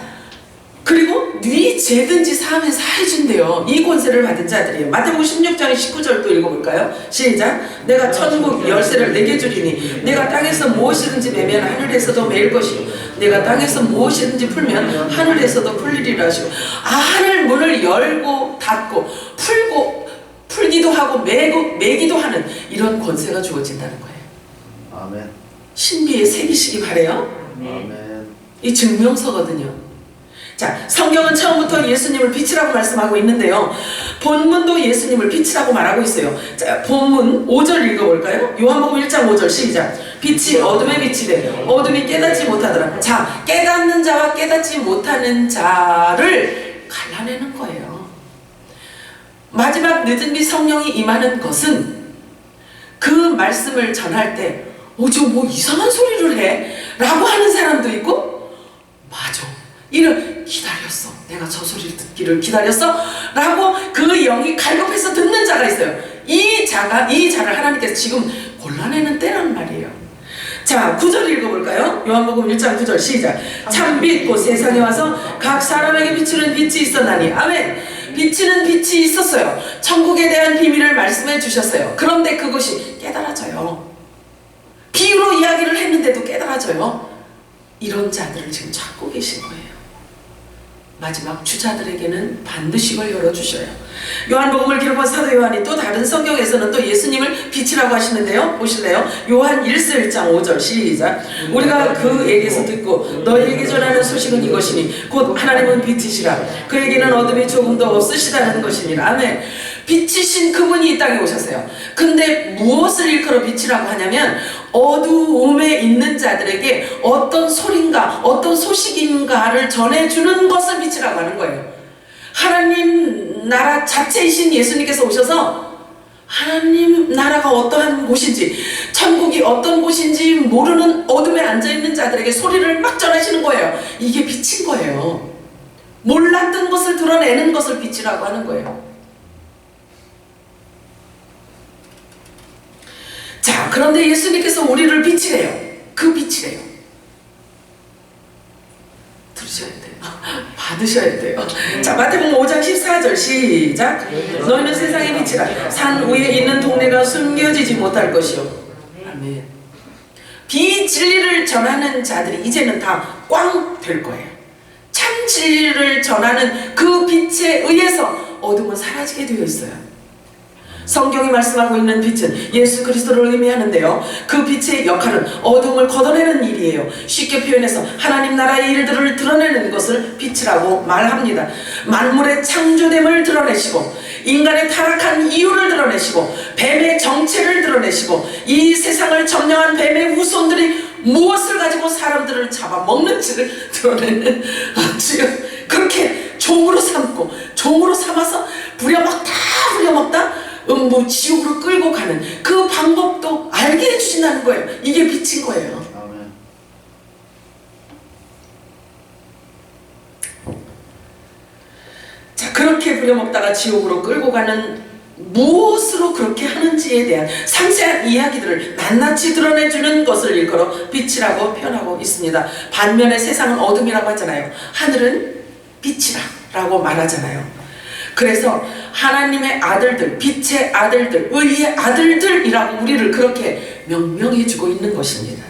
그리고 네 죄든지 사하면 사해준대요. 이 권세를 받은 자들이에요. 마태복음 16장 19절 또 읽어볼까요? 시작. 내가 천국 열쇠를 내게 주리니 내가 땅에서 무엇이든지 매면 하늘에서도 매일 것이요 내가 땅에서 무엇이든지 풀면 하늘에서도 풀리리라 하시고, 하늘 문을 열고 닫고 풀고 풀기도 하고 매기도 하는 이런 권세가 주어진다는 거예요. 아멘. 신비에 새기시기 바래요. 아멘. 이 증명서거든요. 자, 성경은 처음부터 예수님을 빛이라고 말씀하고 있는데요. 본문도 예수님을 빛이라고 말하고 있어요. 자, 본문 5절 읽어볼까요? 요한복음 1장 5절 시작. 빛이 어둠에 비치되 어둠이 깨닫지 못하더라. 자, 깨닫는 자와 깨닫지 못하는 자를 갈라내는 거예요. 마지막 늦은 빛 성령이 임하는 것은 그 말씀을 전할 때 저 뭐 이상한 소리를 해? 라고 하는 사람도 있고, 맞아, 기다렸어. 내가 저 소리를 듣기를 기다렸어. 라고 그 영이 갈급해서 듣는 자가 있어요. 이 자를 하나님께서 지금 골라내는 때란 말이에요. 자, 9절 읽어볼까요? 요한복음 1장 9절 시작. 참빛 곧 세상에 와서 각 사람에게 비추는 빛이 있었나니. 아멘. 비치는 빛이 있었어요. 천국에 대한 비밀을 말씀해 주셨어요. 그런데 그것이 깨달아져요. 비유로 이야기를 했는데도 깨달아져요. 이런 자들을 지금 찾고 계신 거예요. 마지막 주자들에게는 반드시 이걸 열어주셔요. 요한복음을 기록한 사도 요한이 또 다른 성경에서는 또 예수님을 빛이라고 하시는데요. 보실래요? 요한 1장 5절 시작. 우리가 그에게서 듣고 너희에게 전하는 소식은 이것이니 곧 하나님은 빛이시라. 그에게는 어둠이 조금도 없으시다는 것이니라. 아멘. 빛이신 그분이 이 땅에 오셨어요. 근데 무엇을 일컬어 빛이라고 하냐면 어두움에 있는 자들에게 어떤 소린가 어떤 소식인가를 전해주는 것을 빛이라고 하는 거예요. 하나님 나라 자체이신 예수님께서 오셔서 하나님 나라가 어떠한 곳인지, 천국이 어떤 곳인지 모르는 어둠에 앉아있는 자들에게 소리를 막 전하시는 거예요. 이게 빛인 거예요. 몰랐던 것을 드러내는 것을 빛이라고 하는 거예요. 자, 그런데 예수님께서 우리를 빛이래요. 그 빛이래요. 들으셔야 돼요. 받으셔야 돼요. 자, 마태복음 5장 14절 시작. 너희는 세상의 빛이라. 산 위에 있는 동네가 숨겨지지 못할 것이요. 아멘. 비진리를 전하는 자들이 이제는 다 꽝 될 거예요. 참 진리를 전하는 그 빛에 의해서 어둠은 사라지게 되어 있어요. 성경이 말씀하고 있는 빛은 예수 그리스도를 의미하는데요. 그 빛의 역할은 어둠을 걷어내는 일이에요. 쉽게 표현해서 하나님 나라의 일들을 드러내는 것을 빛이라고 말합니다. 만물의 창조됨을 드러내시고 인간의 타락한 이유를 드러내시고 뱀의 정체를 드러내시고 이 세상을 점령한 뱀의 후손들이 무엇을 가지고 사람들을 잡아먹는지를 드러내는, 지금 그렇게 종으로 삼고 종으로 삼아서 부려먹다 지옥으로 끌고 가는 그 방법도 알게 해주신다는 거예요. 이게 빛인 거예요. 아멘. 자, 그렇게 부려먹다가 지옥으로 끌고 가는 무엇으로 그렇게 하는지에 대한 상세한 이야기들을 낱낱이 드러내주는 것을 일컬어 빛이라고 표현하고 있습니다. 반면에 세상은 어둠이라고 하잖아요. 하늘은 빛이라고 말하잖아요. 그래서 하나님의 아들들, 빛의 아들들, 의의 아들들이라고 우리를 그렇게 명명해주고 있는 것입니다.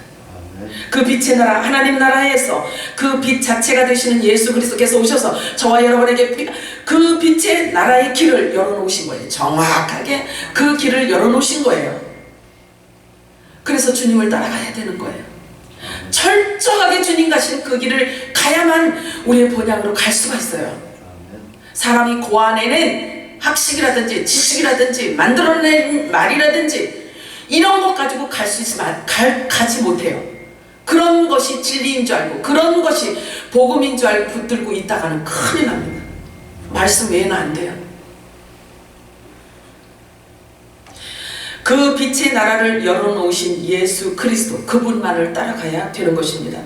아멘. 그 빛의 나라 하나님 나라에서 그 빛 자체가 되시는 예수 그리스도께서 오셔서 저와 여러분에게 그 빛의 나라의 길을 열어놓으신 거예요. 정확하게 그 길을 열어놓으신 거예요. 그래서 주님을 따라가야 되는 거예요. 철저하게 주님 가신 그 길을 가야만 우리의 본향으로 갈 수가 있어요. 사람이 고안해낸 학식이라든지 지식이라든지 만들어낸 말이라든지 이런 것 가지고 갈 수 있지만 가지 못해요. 그런 것이 진리인 줄 알고 그런 것이 복음인 줄 알고 붙들고 있다가는 큰일 납니다. 말씀 외에는 안 돼요. 그 빛의 나라를 열어놓으신 예수 그리스도 그분만을 따라가야 되는 것입니다.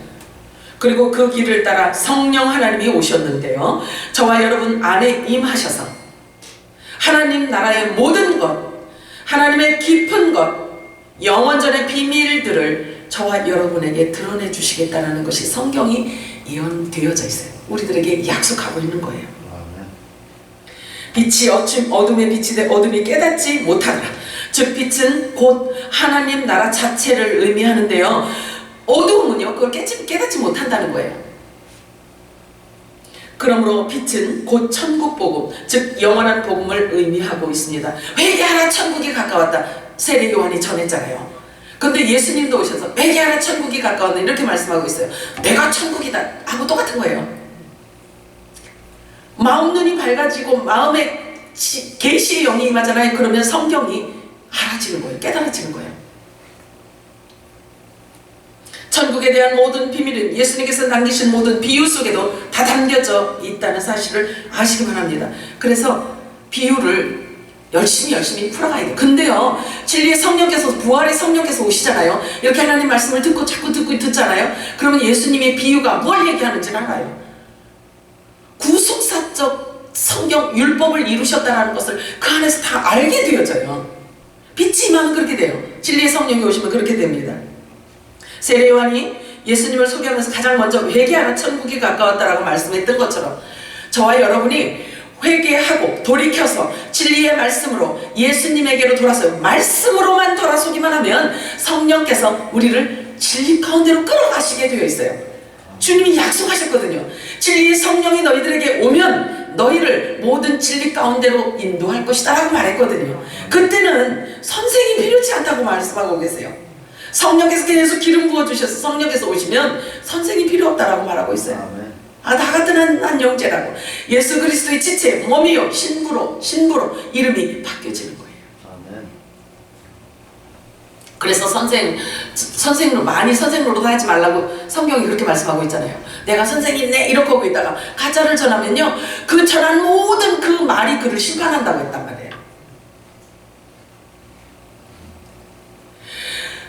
그리고 그 길을 따라 성령 하나님이 오셨는데요, 저와 여러분 안에 임하셔서 하나님 나라의 모든 것, 하나님의 깊은 것, 영원전의 비밀들을 저와 여러분에게 드러내 주시겠다는 것이 성경이 예언되어져 있어요. 우리들에게 약속하고 있는 거예요. 빛이 어둠의 빛이 돼 어둠이 깨닫지 못하더라. 즉 빛은 곧 하나님 나라 자체를 의미하는데요, 어두움은요 그걸 깨닫지 못한다는 거예요. 그러므로 빛은 곧 천국 복음, 즉 영원한 복음을 의미하고 있습니다. 회개하라 천국이 가까웠다, 세례 요한이 전했잖아요. 근데 예수님도 오셔서 회개하라 천국이 가까웠다 이렇게 말씀하고 있어요. 내가 천국이다 하고 똑같은 거예요. 마음 눈이 밝아지고 마음에 계시의 영이 임하잖아요. 그러면 성경이 알아지는 거예요. 깨달아지는 거예요. 천국에 대한 모든 비밀은 예수님께서 남기신 모든 비유 속에도 다 담겨져 있다는 사실을 아시기 바랍니다. 그래서 비유를 열심히 풀어가야 돼요. 근데요, 진리의 성령께서, 부활의 성령께서 오시잖아요. 이렇게 하나님 말씀을 듣고 자꾸 듣잖아요. 그러면 예수님의 비유가 뭘 얘기하는지를 알아요. 구속사적 성경 율법을 이루셨다는 것을 그 안에서 다 알게 되어져요. 빛이 임하면 그렇게 돼요. 진리의 성령이 오시면 그렇게 됩니다. 세례 요한이 예수님을 소개하면서 가장 먼저 회개하라 천국이 가까웠다라고 말씀했던 것처럼 저와 여러분이 회개하고 돌이켜서 진리의 말씀으로 예수님에게로 돌아서요. 말씀으로만 돌아서기만 하면 성령께서 우리를 진리 가운데로 끌어가시게 되어 있어요. 주님이 약속하셨거든요. 진리의 성령이 너희들에게 오면 너희를 모든 진리 가운데로 인도할 것이다 라고 말했거든요. 그때는 선생이 필요치 않다고 말씀하고 계세요. 성령께서 계속 기름 부어주셔서 성령께서 오시면 선생이 필요 없다라고 말하고 있어요. 다 같은 한 영제라고. 예수 그리스도의 지체, 몸이요 신부로 이름이 바뀌어지는 거예요. 그래서 선생으로 많이 선생으로 하지 말라고 성경이 그렇게 말씀하고 있잖아요. 내가 선생님네 이렇게 하고 있다가 가짜를 전하면요, 그 전한 모든 그 말이 그를 심판한다고 했단 말이에요.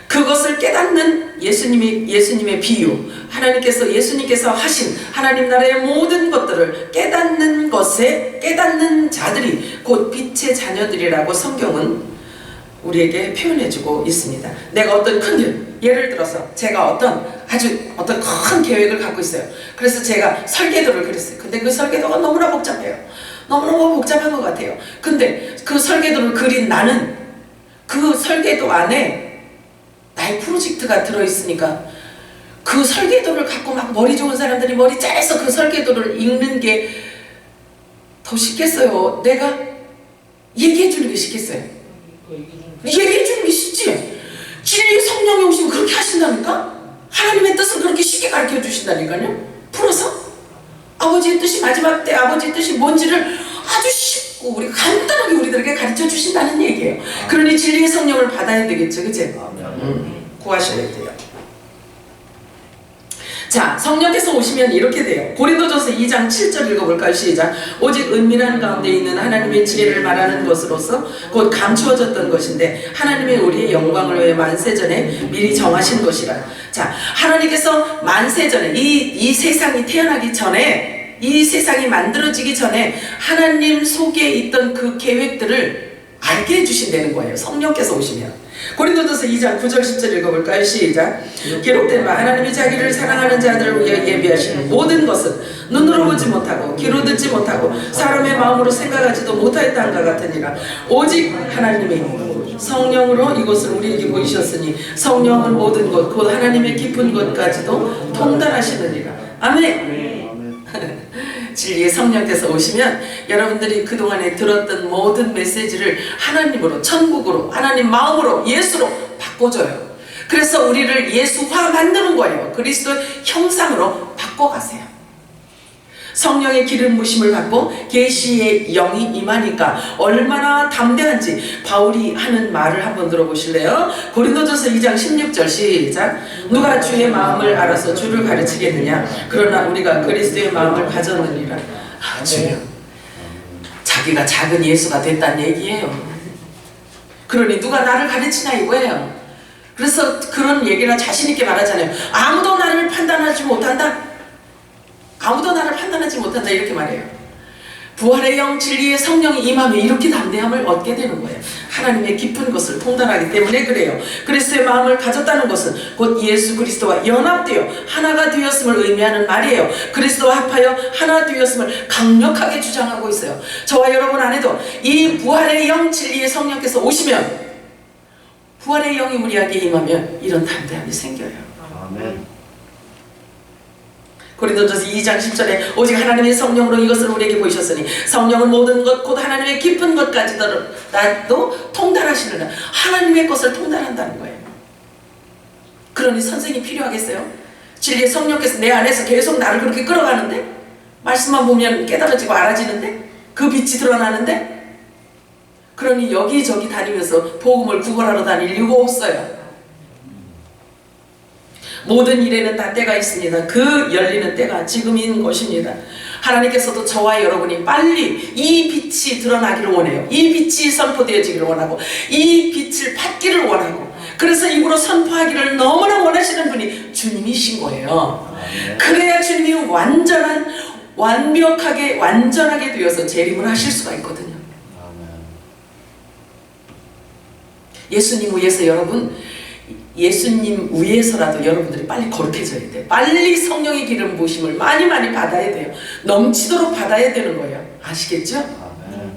그것을 깨닫는 예수님의 비유, 예수님께서 하신 하나님 나라의 모든 것들을 깨닫는 자들이 곧 빛의 자녀들이라고 성경은 우리에게 표현해주고 있습니다. 내가 어떤 큰 일, 예를 들어서 제가 어떤 큰 계획을 갖고 있어요. 그래서 제가 설계도를 그렸어요. 근데 그 설계도가 너무나 복잡해요. 너무너무 복잡한 것 같아요. 근데 그 설계도를 그린 나는 그 설계도 안에 나의 프로젝트가 들어있으니까 그 설계도를 갖고 막 머리 좋은 사람들이 머리 짜서 그 설계도를 읽는 게 더 쉽겠어요? 내가 얘기해주는 게 쉽겠어요? 얘기해주는 게 쉽지. 진리 성령이 오시면 그렇게 하신다니까? 하나님의 뜻을 그렇게 쉽게 가르쳐 주신다니까요? 풀어서 아버지의 뜻이 마지막 때 아버지의 뜻이 뭔지를 아주 쉽고 우리 간단하게 우리들에게 가르쳐 주신다는 얘기예요. 그러니 진리의 성령을 받아야 되겠죠, 그치? 구하셔야 돼요. 자, 성령께서 오시면 이렇게 돼요. 고린도전서 2장 7절 읽어볼까요? 시작. 오직 은밀한 가운데 있는 하나님의 지혜를 말하는 것으로서 곧 감추어졌던 것인데 하나님의 우리의 영광을 위해 만세전에 미리 정하신 것이라. 자, 하나님께서 만세전에 이 세상이 태어나기 전에, 이 세상이 만들어지기 전에 하나님 속에 있던 그 계획들을 알게 해주신다는 거예요. 성령께서 오시면. 고린도전서 2장 9절 10절 읽어볼까요? 시작. 기록된 바 하나님이 자기를 사랑하는 자들을 위해 예비하시는 모든 것은 눈으로 보지 못하고 귀로 듣지 못하고 사람의 마음으로 생각하지도 못하였다는 것 같으니라. 오직 하나님이 성령으로 이것을 우리에게 보이셨으니 성령은 모든 것 곧 하나님의 깊은 것까지도 통달하시느니라. 아멘. 진리의 성령께서 오시면 여러분들이 그동안에 들었던 모든 메시지를 하나님으로, 천국으로, 하나님 마음으로, 예수로 바꿔줘요. 그래서 우리를 예수화 만드는 거예요. 그리스도의 형상으로 바꿔가세요. 성령의 기름 부심을 받고 계시의 영이 임하니까 얼마나 담대한지 바울이 하는 말을 한번 들어보실래요? 고린도전서 2장 16절 시작. 누가 주의 마음을 알아서 주를 가르치겠느냐? 그러나 우리가 그리스도의 마음을 가졌느니라. 주여, 자기가 작은 예수가 됐다는 얘기예요. 그러니 누가 나를 가르치나 이거예요. 그래서 그런 얘기나 자신 있게 말하잖아요. 아무도 나를 판단하지 못한다. 아무도 나를 판단하지 못한다 이렇게 말해요. 부활의 영 진리의 성령이 임하면 이렇게 담대함을 얻게 되는 거예요. 하나님의 깊은 것을 통달하기 때문에 그래요. 그리스도의 마음을 가졌다는 것은 곧 예수 그리스도와 연합되어 하나가 되었음을 의미하는 말이에요. 그리스도와 합하여 하나 되었음을 강력하게 주장하고 있어요. 저와 여러분 안에도 이 부활의 영 진리의 성령께서 오시면, 부활의 영이 우리에게 임하면 이런 담대함이 생겨요. 아멘. 고린도전서 2장 10절에 오직 하나님의 성령으로 이것을 우리에게 보이셨으니 성령은 모든 것 곧 하나님의 깊은 것까지도 통달하시느라. 하나님의 것을 통달한다는 거예요. 그러니 선생이 필요하겠어요? 진리의 성령께서 내 안에서 계속 나를 그렇게 끌어가는데, 말씀만 보면 깨달아지고 알아지는데, 그 빛이 드러나는데, 그러니 여기저기 다니면서 복음을 구걸하러 다닐 이유가 없어요. 모든 일에는 다 때가 있습니다. 그 열리는 때가 지금인 것입니다. 하나님께서도 저와 여러분이 빨리 이 빛이 드러나기를 원해요. 이 빛이 선포되어지기를 원하고 이 빛을 받기를 원하고, 그래서 입으로 선포하기를 너무나 원하시는 분이 주님이신 거예요. 그래야 주님이 완전하게 되어서 재림을 하실 수가 있거든요. 예수님 위해서 여러분, 예수님 위해서라도 여러분들이 빨리 거룩해져야 돼요. 빨리 성령의 기름 부으심을 많이 받아야 돼요. 넘치도록 받아야 되는 거예요. 아시겠죠? 아멘.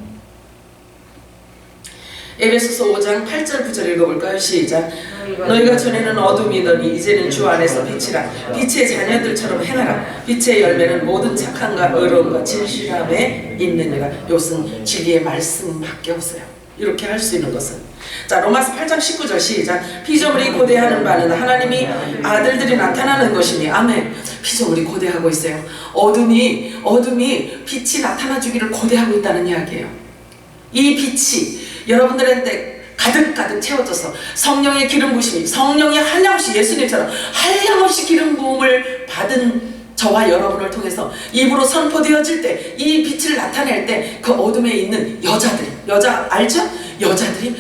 에베소서 5장 8절 9절 읽어볼까요? 시작. 너희가 전에는 어둠이더니 이제는 주 안에서 빛이라. 빛의 자녀들처럼 행하라. 빛의 열매는 모든 착함과 의로움과 진실함에 있느니라. 이것은 진리의 말씀밖에 없어요. 이렇게 할 수 있는 것은. 자, 로마서 8장 19절 시작. 피조물이 고대하는 바는 하나님이 아들들이 나타나는 것이니. 아멘. 피조물이 고대하고 있어요. 어둠이 빛이 나타나 주기를 고대하고 있다는 이야기예요. 이 빛이 여러분들한테 가득 채워져서 성령의 기름 부으심이, 성령이 한량없이, 예수님처럼 한량없이 기름 부음을 받은 저와 여러분을 통해서 입으로 선포되어질 때, 이 빛을 나타낼 때 그 어둠에 있는 여자 알죠? 여자들이,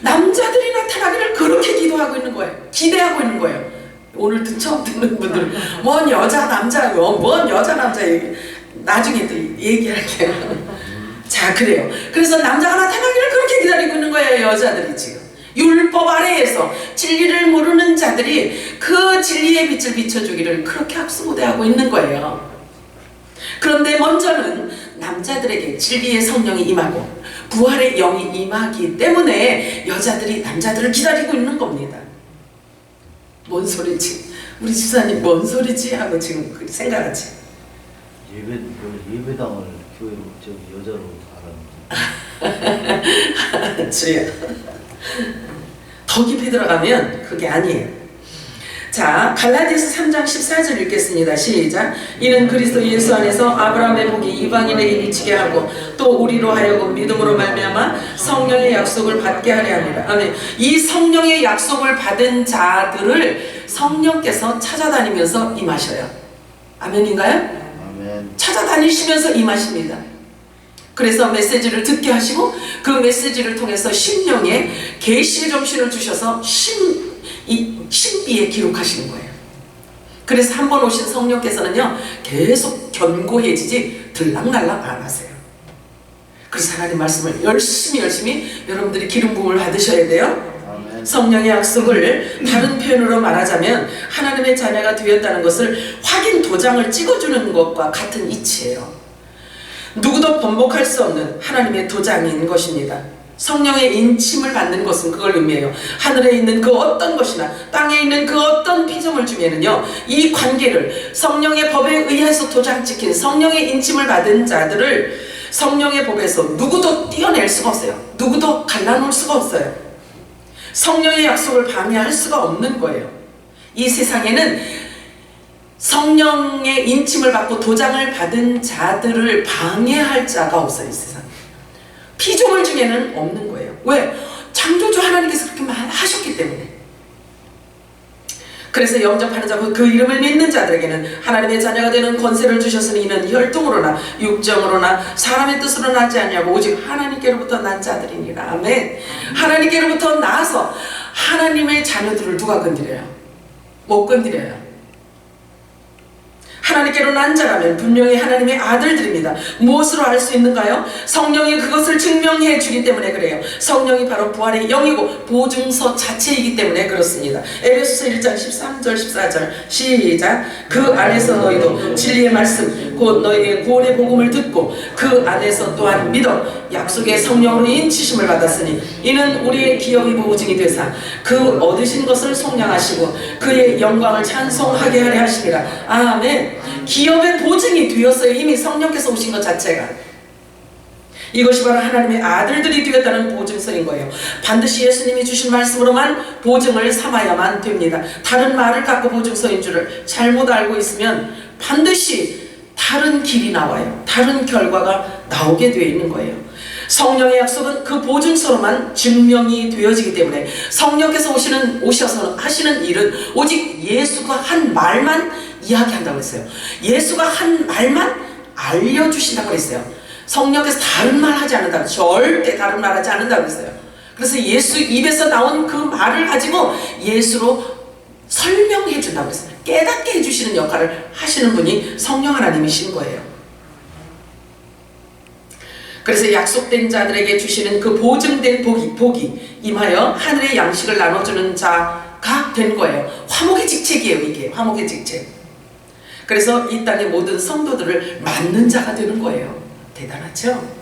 남자들이 나타나기를 그렇게 기도하고 있는 거예요. 기대하고 있는 거예요. 오늘 처음 듣는 분들은 뭔 여자 남자 얘기 나중에 또 얘기할게요. 자, 그래요. 그래서 남자가 나타나기를 그렇게 기다리고 있는 거예요. 여자들이 지금 율법 아래에서 진리를 모르는 자들이 그 진리의 빛을 비춰주기를 그렇게 학수고대하고 있는 거예요. 그런데 먼저는 남자들에게 진리의 성령이 임하고 부활의 영이 임하기 때문에 여자들이 남자들을 기다리고 있는 겁니다. 뭔 소리지? 우리 집사님 뭔 소리지? 하고 지금 생각하지. 예배당을 교회로 저기 여자로 알았는데. 주여. 더 깊이 들어가면 그게 아니에요. 자, 갈라디아서 3장 14절 읽겠습니다. 시작. 이는 그리스도 예수 안에서 아브라함의 복이 이방인에게 미치게 하고 또 우리로 하여금 믿음으로 말미암아 성령의 약속을 받게 하려 합니다. 아멘. 이 성령의 약속을 받은 자들을 성령께서 찾아다니면서 임하셔요. 아멘인가요? 아멘. 찾아다니시면서 임하십니다. 그래서 메시지를 듣게 하시고 그 메시지를 통해서 심령에 계시의 정신을 주셔서 신비에 기록하시는 거예요. 그래서 한 번 오신 성령께서는요 계속 견고해지지 들락날락 안 하세요. 그래서 하나님 말씀을 열심히 여러분들이 기름 부음을 받으셔야 돼요. 아멘. 성령의 약속을 다른 표현으로 말하자면 하나님의 자녀가 되었다는 것을 확인 도장을 찍어주는 것과 같은 이치예요. 누구도 번복할 수 없는 하나님의 도장인 것입니다. 성령의 인침을 받는 것은 그걸 의미해요. 하늘에 있는 그 어떤 것이나 땅에 있는 그 어떤 피조물 중에는요, 이 관계를 성령의 법에 의해서 도장 찍힌 성령의 인침을 받은 자들을 성령의 법에서 누구도 떼어낼 수가 없어요. 누구도 갈라놓을 수가 없어요. 성령의 약속을 방해할 수가 없는 거예요. 이 세상에는 성령의 인침을 받고 도장을 받은 자들을 방해할 자가 없어요. 이 세상 피조물 중에는 없는 거예요. 왜? 창조주 하나님께서 그렇게 하셨기 때문에. 그래서 영접하는 자, 그 이름을 믿는 자들에게는 하나님의 자녀가 되는 권세를 주셨으니 이는 혈통으로나 육정으로나 사람의 뜻으로 나지 않냐고 오직 하나님께로부터 난 자들이니라. 아멘. 하나님께로부터 나서 하나님의 자녀들을 누가 건드려요? 못 건드려요. 하나님께로 난 자라면 분명히 하나님의 아들들입니다. 무엇으로 알 수 있는가요? 성령이 그것을 증명해 주기 때문에 그래요. 성령이 바로 부활의 영이고 보증서 자체이기 때문에 그렇습니다. 에베소서 1장 13절 14절 시작. 그 안에서 너희도 진리의 말씀 곧 너희의 구원의 복음을 듣고 그 안에서 또한 믿어 약속의 성령으로 인치심을 받았으니 이는 우리의 기업이 보증이 되사 그 얻으신 것을 속량하시고 그의 영광을 찬송하게 하려 하심이라. 아멘. 기업의 보증이 되었어요. 이미 성령께서 오신 것 자체가. 이것이 바로 하나님의 아들들이 되었다는 보증서인 거예요. 반드시 예수님이 주신 말씀으로만 보증을 삼아야만 됩니다. 다른 말을 갖고 보증서인 줄을 잘못 알고 있으면 반드시 다른 길이 나와요. 다른 결과가 나오게 되어 있는 거예요. 성령의 약속은 그 보증서로만 증명이 되어지기 때문에 성령께서 오셔서 하시는 일은 오직 예수가 한 말만 이야기한다고 했어요. 예수가 한 말만 알려주신다고 했어요. 성령께서 다른 말 하지 않는다고, 절대 다른 말 하지 않는다고 했어요. 그래서 예수 입에서 나온 그 말을 가지고 예수로 설명해 준다고 했어요. 깨닫게 해주시는 역할을 하시는 분이 성령 하나님이신 거예요. 그래서 약속된 자들에게 주시는 그 보증된 복이 임하여 하늘의 양식을 나눠주는 자가 된 거예요. 화목의 직책이에요. 이게 화목의 직책. 그래서 이 땅의 모든 성도들을 맡는 자가 되는 거예요. 대단하죠?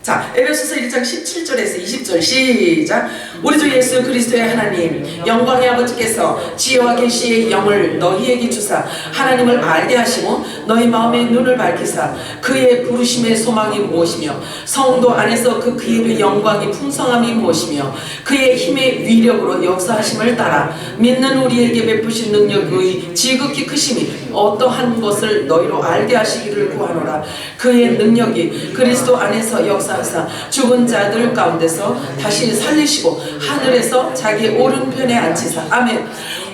자, 에베소서 1장 17절에서 20절 시작. 우리 주 예수 그리스도의 하나님 영광의 아버지께서 지혜와 계시의 영을 너희에게 주사 하나님을 알게 하시고 너희 마음의 눈을 밝히사 그의 부르심의 소망이 무엇이며 성도 안에서 그 기업의 영광이 풍성함이 무엇이며 그의 힘의 위력으로 역사하심을 따라 믿는 우리에게 베푸신 능력의 지극히 크심이 어떠한 것을 너희로 알게 하시기를 구하노라. 그의 능력이 그리스도 안에서 역사하사 죽은 자들 가운데서 다시 살리시고 하늘에서 자기 오른편에 앉히사. 아멘.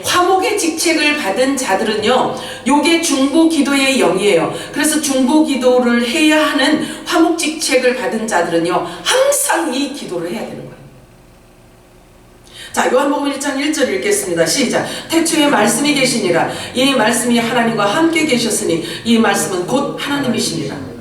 화목의 직책을 받은 자들은요, 요게 중보 기도의 영이에요. 그래서 중보 기도를 해야 하는 화목 직책을 받은 자들은요 항상 이 기도를 해야 되는 거예요. 자, 요한복음 1장 1절 읽겠습니다. 시작. 태초에 말씀이 계시니라. 이 말씀이 하나님과 함께 계셨으니 이 말씀은 곧 하나님이시니라.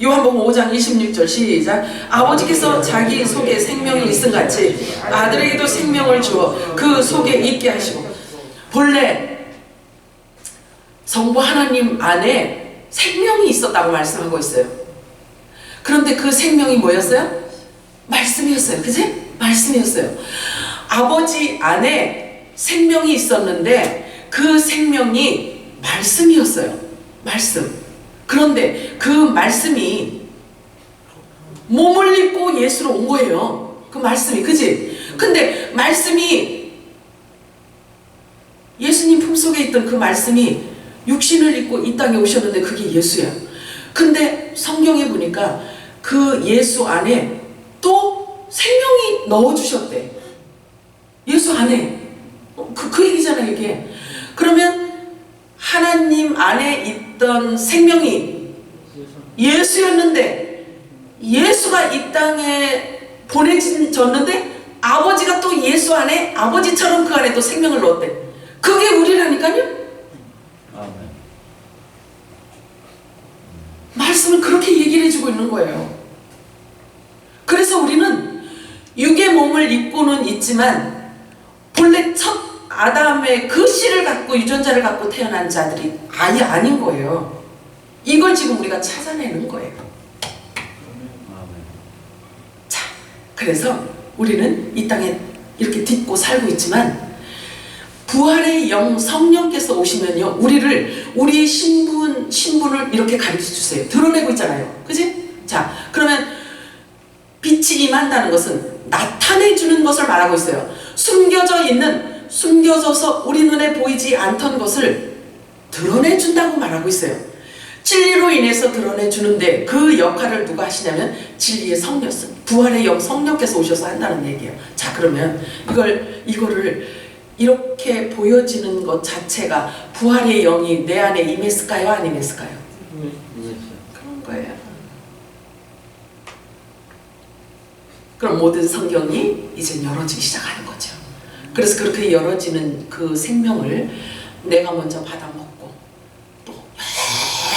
요한복음 5장 26절 시작. 아버지께서 자기 속에 생명이 있음같이 아들에게도 생명을 주어 그 속에 있게 하시고. 본래 성부 하나님 안에 생명이 있었다고 말씀하고 있어요. 그런데 그 생명이 뭐였어요? 말씀이었어요. 그치? 말씀이었어요. 아버지 안에 생명이 있었는데 그 생명이 말씀이었어요. 말씀. 그런데 그 말씀이 몸을 입고 예수로 온 거예요. 그 말씀이. 그치? 근데 말씀이 예수님 품속에 있던 그 말씀이 육신을 입고 이 땅에 오셨는데 그게 예수야. 근데 성경에 보니까 그 예수 안에 또 생명이 넣어주셨대. 예수 안에. 그 얘기잖아요, 이게. 그러면 하나님 안에 있던 생명이 예수였는데 예수가 이 땅에 보내졌는데 아버지가 또 예수 안에 아버지처럼 그 안에 또 생명을 넣었대. 그게 우리라니까요. 말씀을 그렇게 얘기를 해주고 있는 거예요. 그래서 우리는 육의 몸을 입고는 있지만 본래 첫 아담의 그 씨를 갖고 유전자를 갖고 태어난 자들이 아예 아닌 거예요. 이걸 지금 우리가 찾아내는 거예요. 자, 그래서 우리는 이 땅에 이렇게 딛고 살고 있지만 부활의 영 성령께서 오시면요, 우리의 신분을 이렇게 가르쳐 주세요. 드러내고 있잖아요. 그지? 자, 그러면 빛이 임한다는 것은 나타내 주는 것을 말하고 있어요. 숨겨져서 우리 눈에 보이지 않던 것을 드러내 준다고 말하고 있어요. 진리로 인해서 드러내 주는데 그 역할을 누가 하시냐면 진리의 성령, 부활의 영 성령께서 오셔서 한다는 얘기예요. 자, 그러면 이거를 이렇게 보여지는 것 자체가 부활의 영이 내 안에 임했을까요? 안 임했을까요? 그런 거예요. 그럼 모든 성경이 이제 열어지기 시작하는 거죠. 그래서 그렇게 열어지는 그 생명을 내가 먼저 받아먹고 또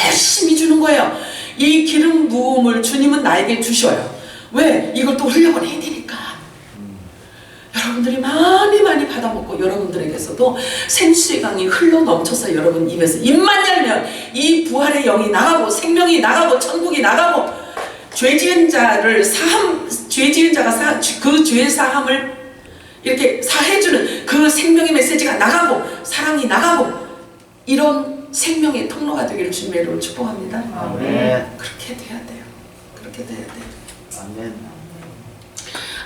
열심히 주는 거예요. 이 기름 부음을 주님은 나에게 주셔요. 왜? 이걸 또 흘려보내야 되니까. 여러분들이 많이 받아먹고 여러분들에게서도 생수의 강이 흘러 넘쳐서 여러분 입에서 입만 열면 이 부활의 영이 나가고 생명이 나가고 천국이 나가고 죄 지은 자가 그 죄의 사함을 이렇게 사해주는 그 생명의 메시지가 나가고 사랑이 나가고 이런 생명의 통로가 되기를 주님의 이름으로 축복합니다. 아멘. 그렇게 돼야 돼요. 그렇게 돼야 돼요. 아멘.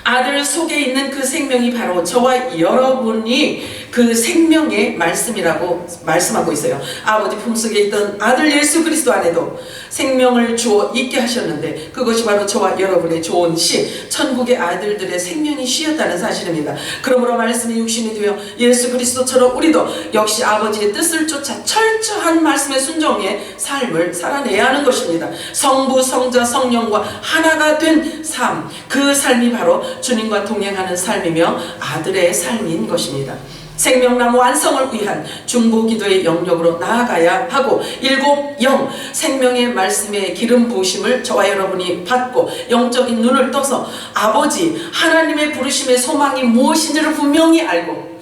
아들 속에 있는 그 생명이 바로 저와 여러분이 그 생명의 말씀이라고 말씀하고 있어요. 아버지 품속에 있던 아들 예수 그리스도 안에도 생명을 주어 있게 하셨는데 그것이 바로 저와 여러분의 좋은 시, 천국의 아들들의 생명이 쉬었다는 사실입니다. 그러므로 말씀이 육신이 되어 예수 그리스도처럼 우리도 역시 아버지의 뜻을 쫓아 철저한 말씀의 순종의 삶을 살아내야 하는 것입니다. 성부, 성자, 성령과 하나가 된 삶, 그 삶이 바로 주님과 동행하는 삶이며 아들의 삶인 것입니다. 생명나무 완성을 위한 중보기도의 영역으로 나아가야 하고 일곱 영 생명의 말씀의 기름 부으심을 저와 여러분이 받고 영적인 눈을 떠서 아버지 하나님의 부르심의 소망이 무엇인지를 분명히 알고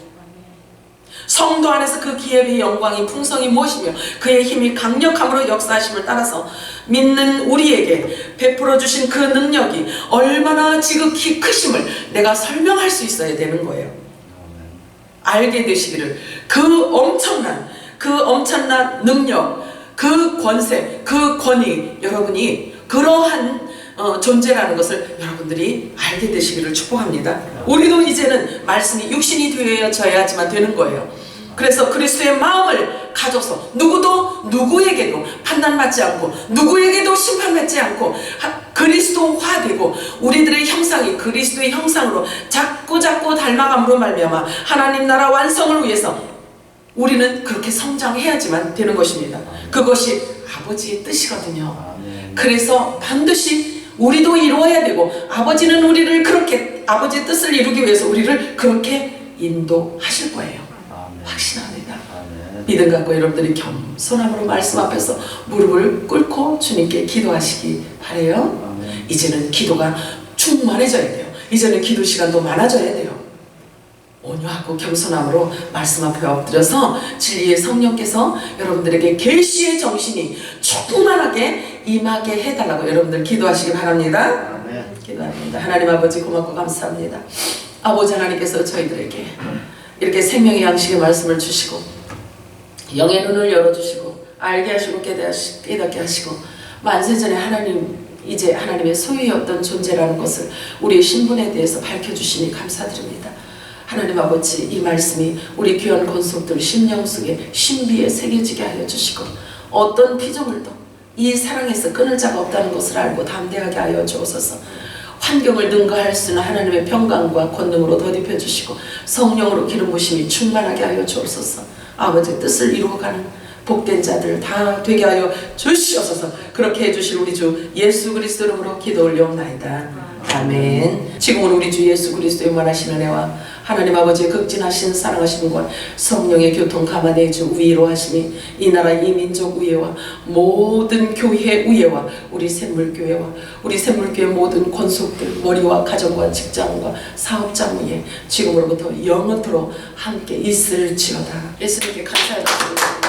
성도 안에서 그 기업의 영광이 풍성이 무엇이며 그의 힘이 강력함으로 역사하심을 따라서 믿는 우리에게 베풀어 주신 그 능력이 얼마나 지극히 크심을 내가 설명할 수 있어야 되는 거예요. 알게 되시기를 그 엄청난 능력, 그 권세, 그 권위 여러분이 그러한 존재라는 것을 여러분들이 알게 되시기를 축복합니다. 우리도 이제는 말씀이 육신이 되어져야지만 되는 거예요. 그래서 그리스도의 마음을 가져서 누구에게도 판단받지 않고 누구에게도 심판받지 않고 그리스도화되고 우리들의 형상이 그리스도의 형상으로 자꾸 닮아감으로 말미암아 하나님 나라 완성을 위해서 우리는 그렇게 성장해야지만 되는 것입니다. 그것이 아버지의 뜻이거든요. 그래서 반드시 우리도 이루어야 되고 아버지는 우리를 그렇게 아버지의 뜻을 이루기 위해서 우리를 그렇게 인도하실 거예요. 확신합니다. 믿음 갖고 여러분들이 겸손함으로 말씀 앞에서 무릎을 꿇고 주님께 기도하시기 바래요. 이제는 기도가 충만해져야 돼요. 이제는 기도 시간도 많아져야 돼요. 온유하고 겸손함으로 말씀 앞에 엎드려서 진리의 성령께서 여러분들에게 계시의 정신이 충만하게 임하게 해달라고 여러분들 기도하시기 바랍니다. 기도합니다. 하나님 아버지 고맙고 감사합니다. 아버지 하나님께서 저희들에게 이렇게 생명의 양식의 말씀을 주시고 영의 눈을 열어주시고 알게 하시고 깨닫게 하시고 만세전에 이제 하나님의 소유였던 존재라는 것을 우리의 신분에 대해서 밝혀주시니 감사드립니다. 하나님 아버지 이 말씀이 우리 귀한 권속들 심령 속에 신비에 새겨지게 하여 주시고 어떤 피조물도 이 사랑에서 끊을 자가 없다는 것을 알고 담대하게 하여 주옵소서. 환경을 능가할 수 있는 하나님의 평강과 권능으로 덧입혀 주시고 성령으로 기름 부심이 충만하게 하여 주옵소서. 아버지의 뜻을 이루어가는 복된 자들 다 되게 하여 주시옵소서. 그렇게 해주실 우리 주 예수 그리스도 이름으로 기도 올려옵나이다. 아멘. 지금은 우리 주 예수 그리스도의 원하시는 은혜와 하나님 아버지의 극진하신 사랑하심과 성령의 교통 감화의 주 우위로 하심이 이 나라 이 민족 우애와 모든 교회 우애와 우리 샘물교회와 우리 샘물교회 모든 권속들 머리와 가정과 직장과 사업장 위에 지금으로부터 영원토록 함께 있을지어다. 예수님께 감사드립니다.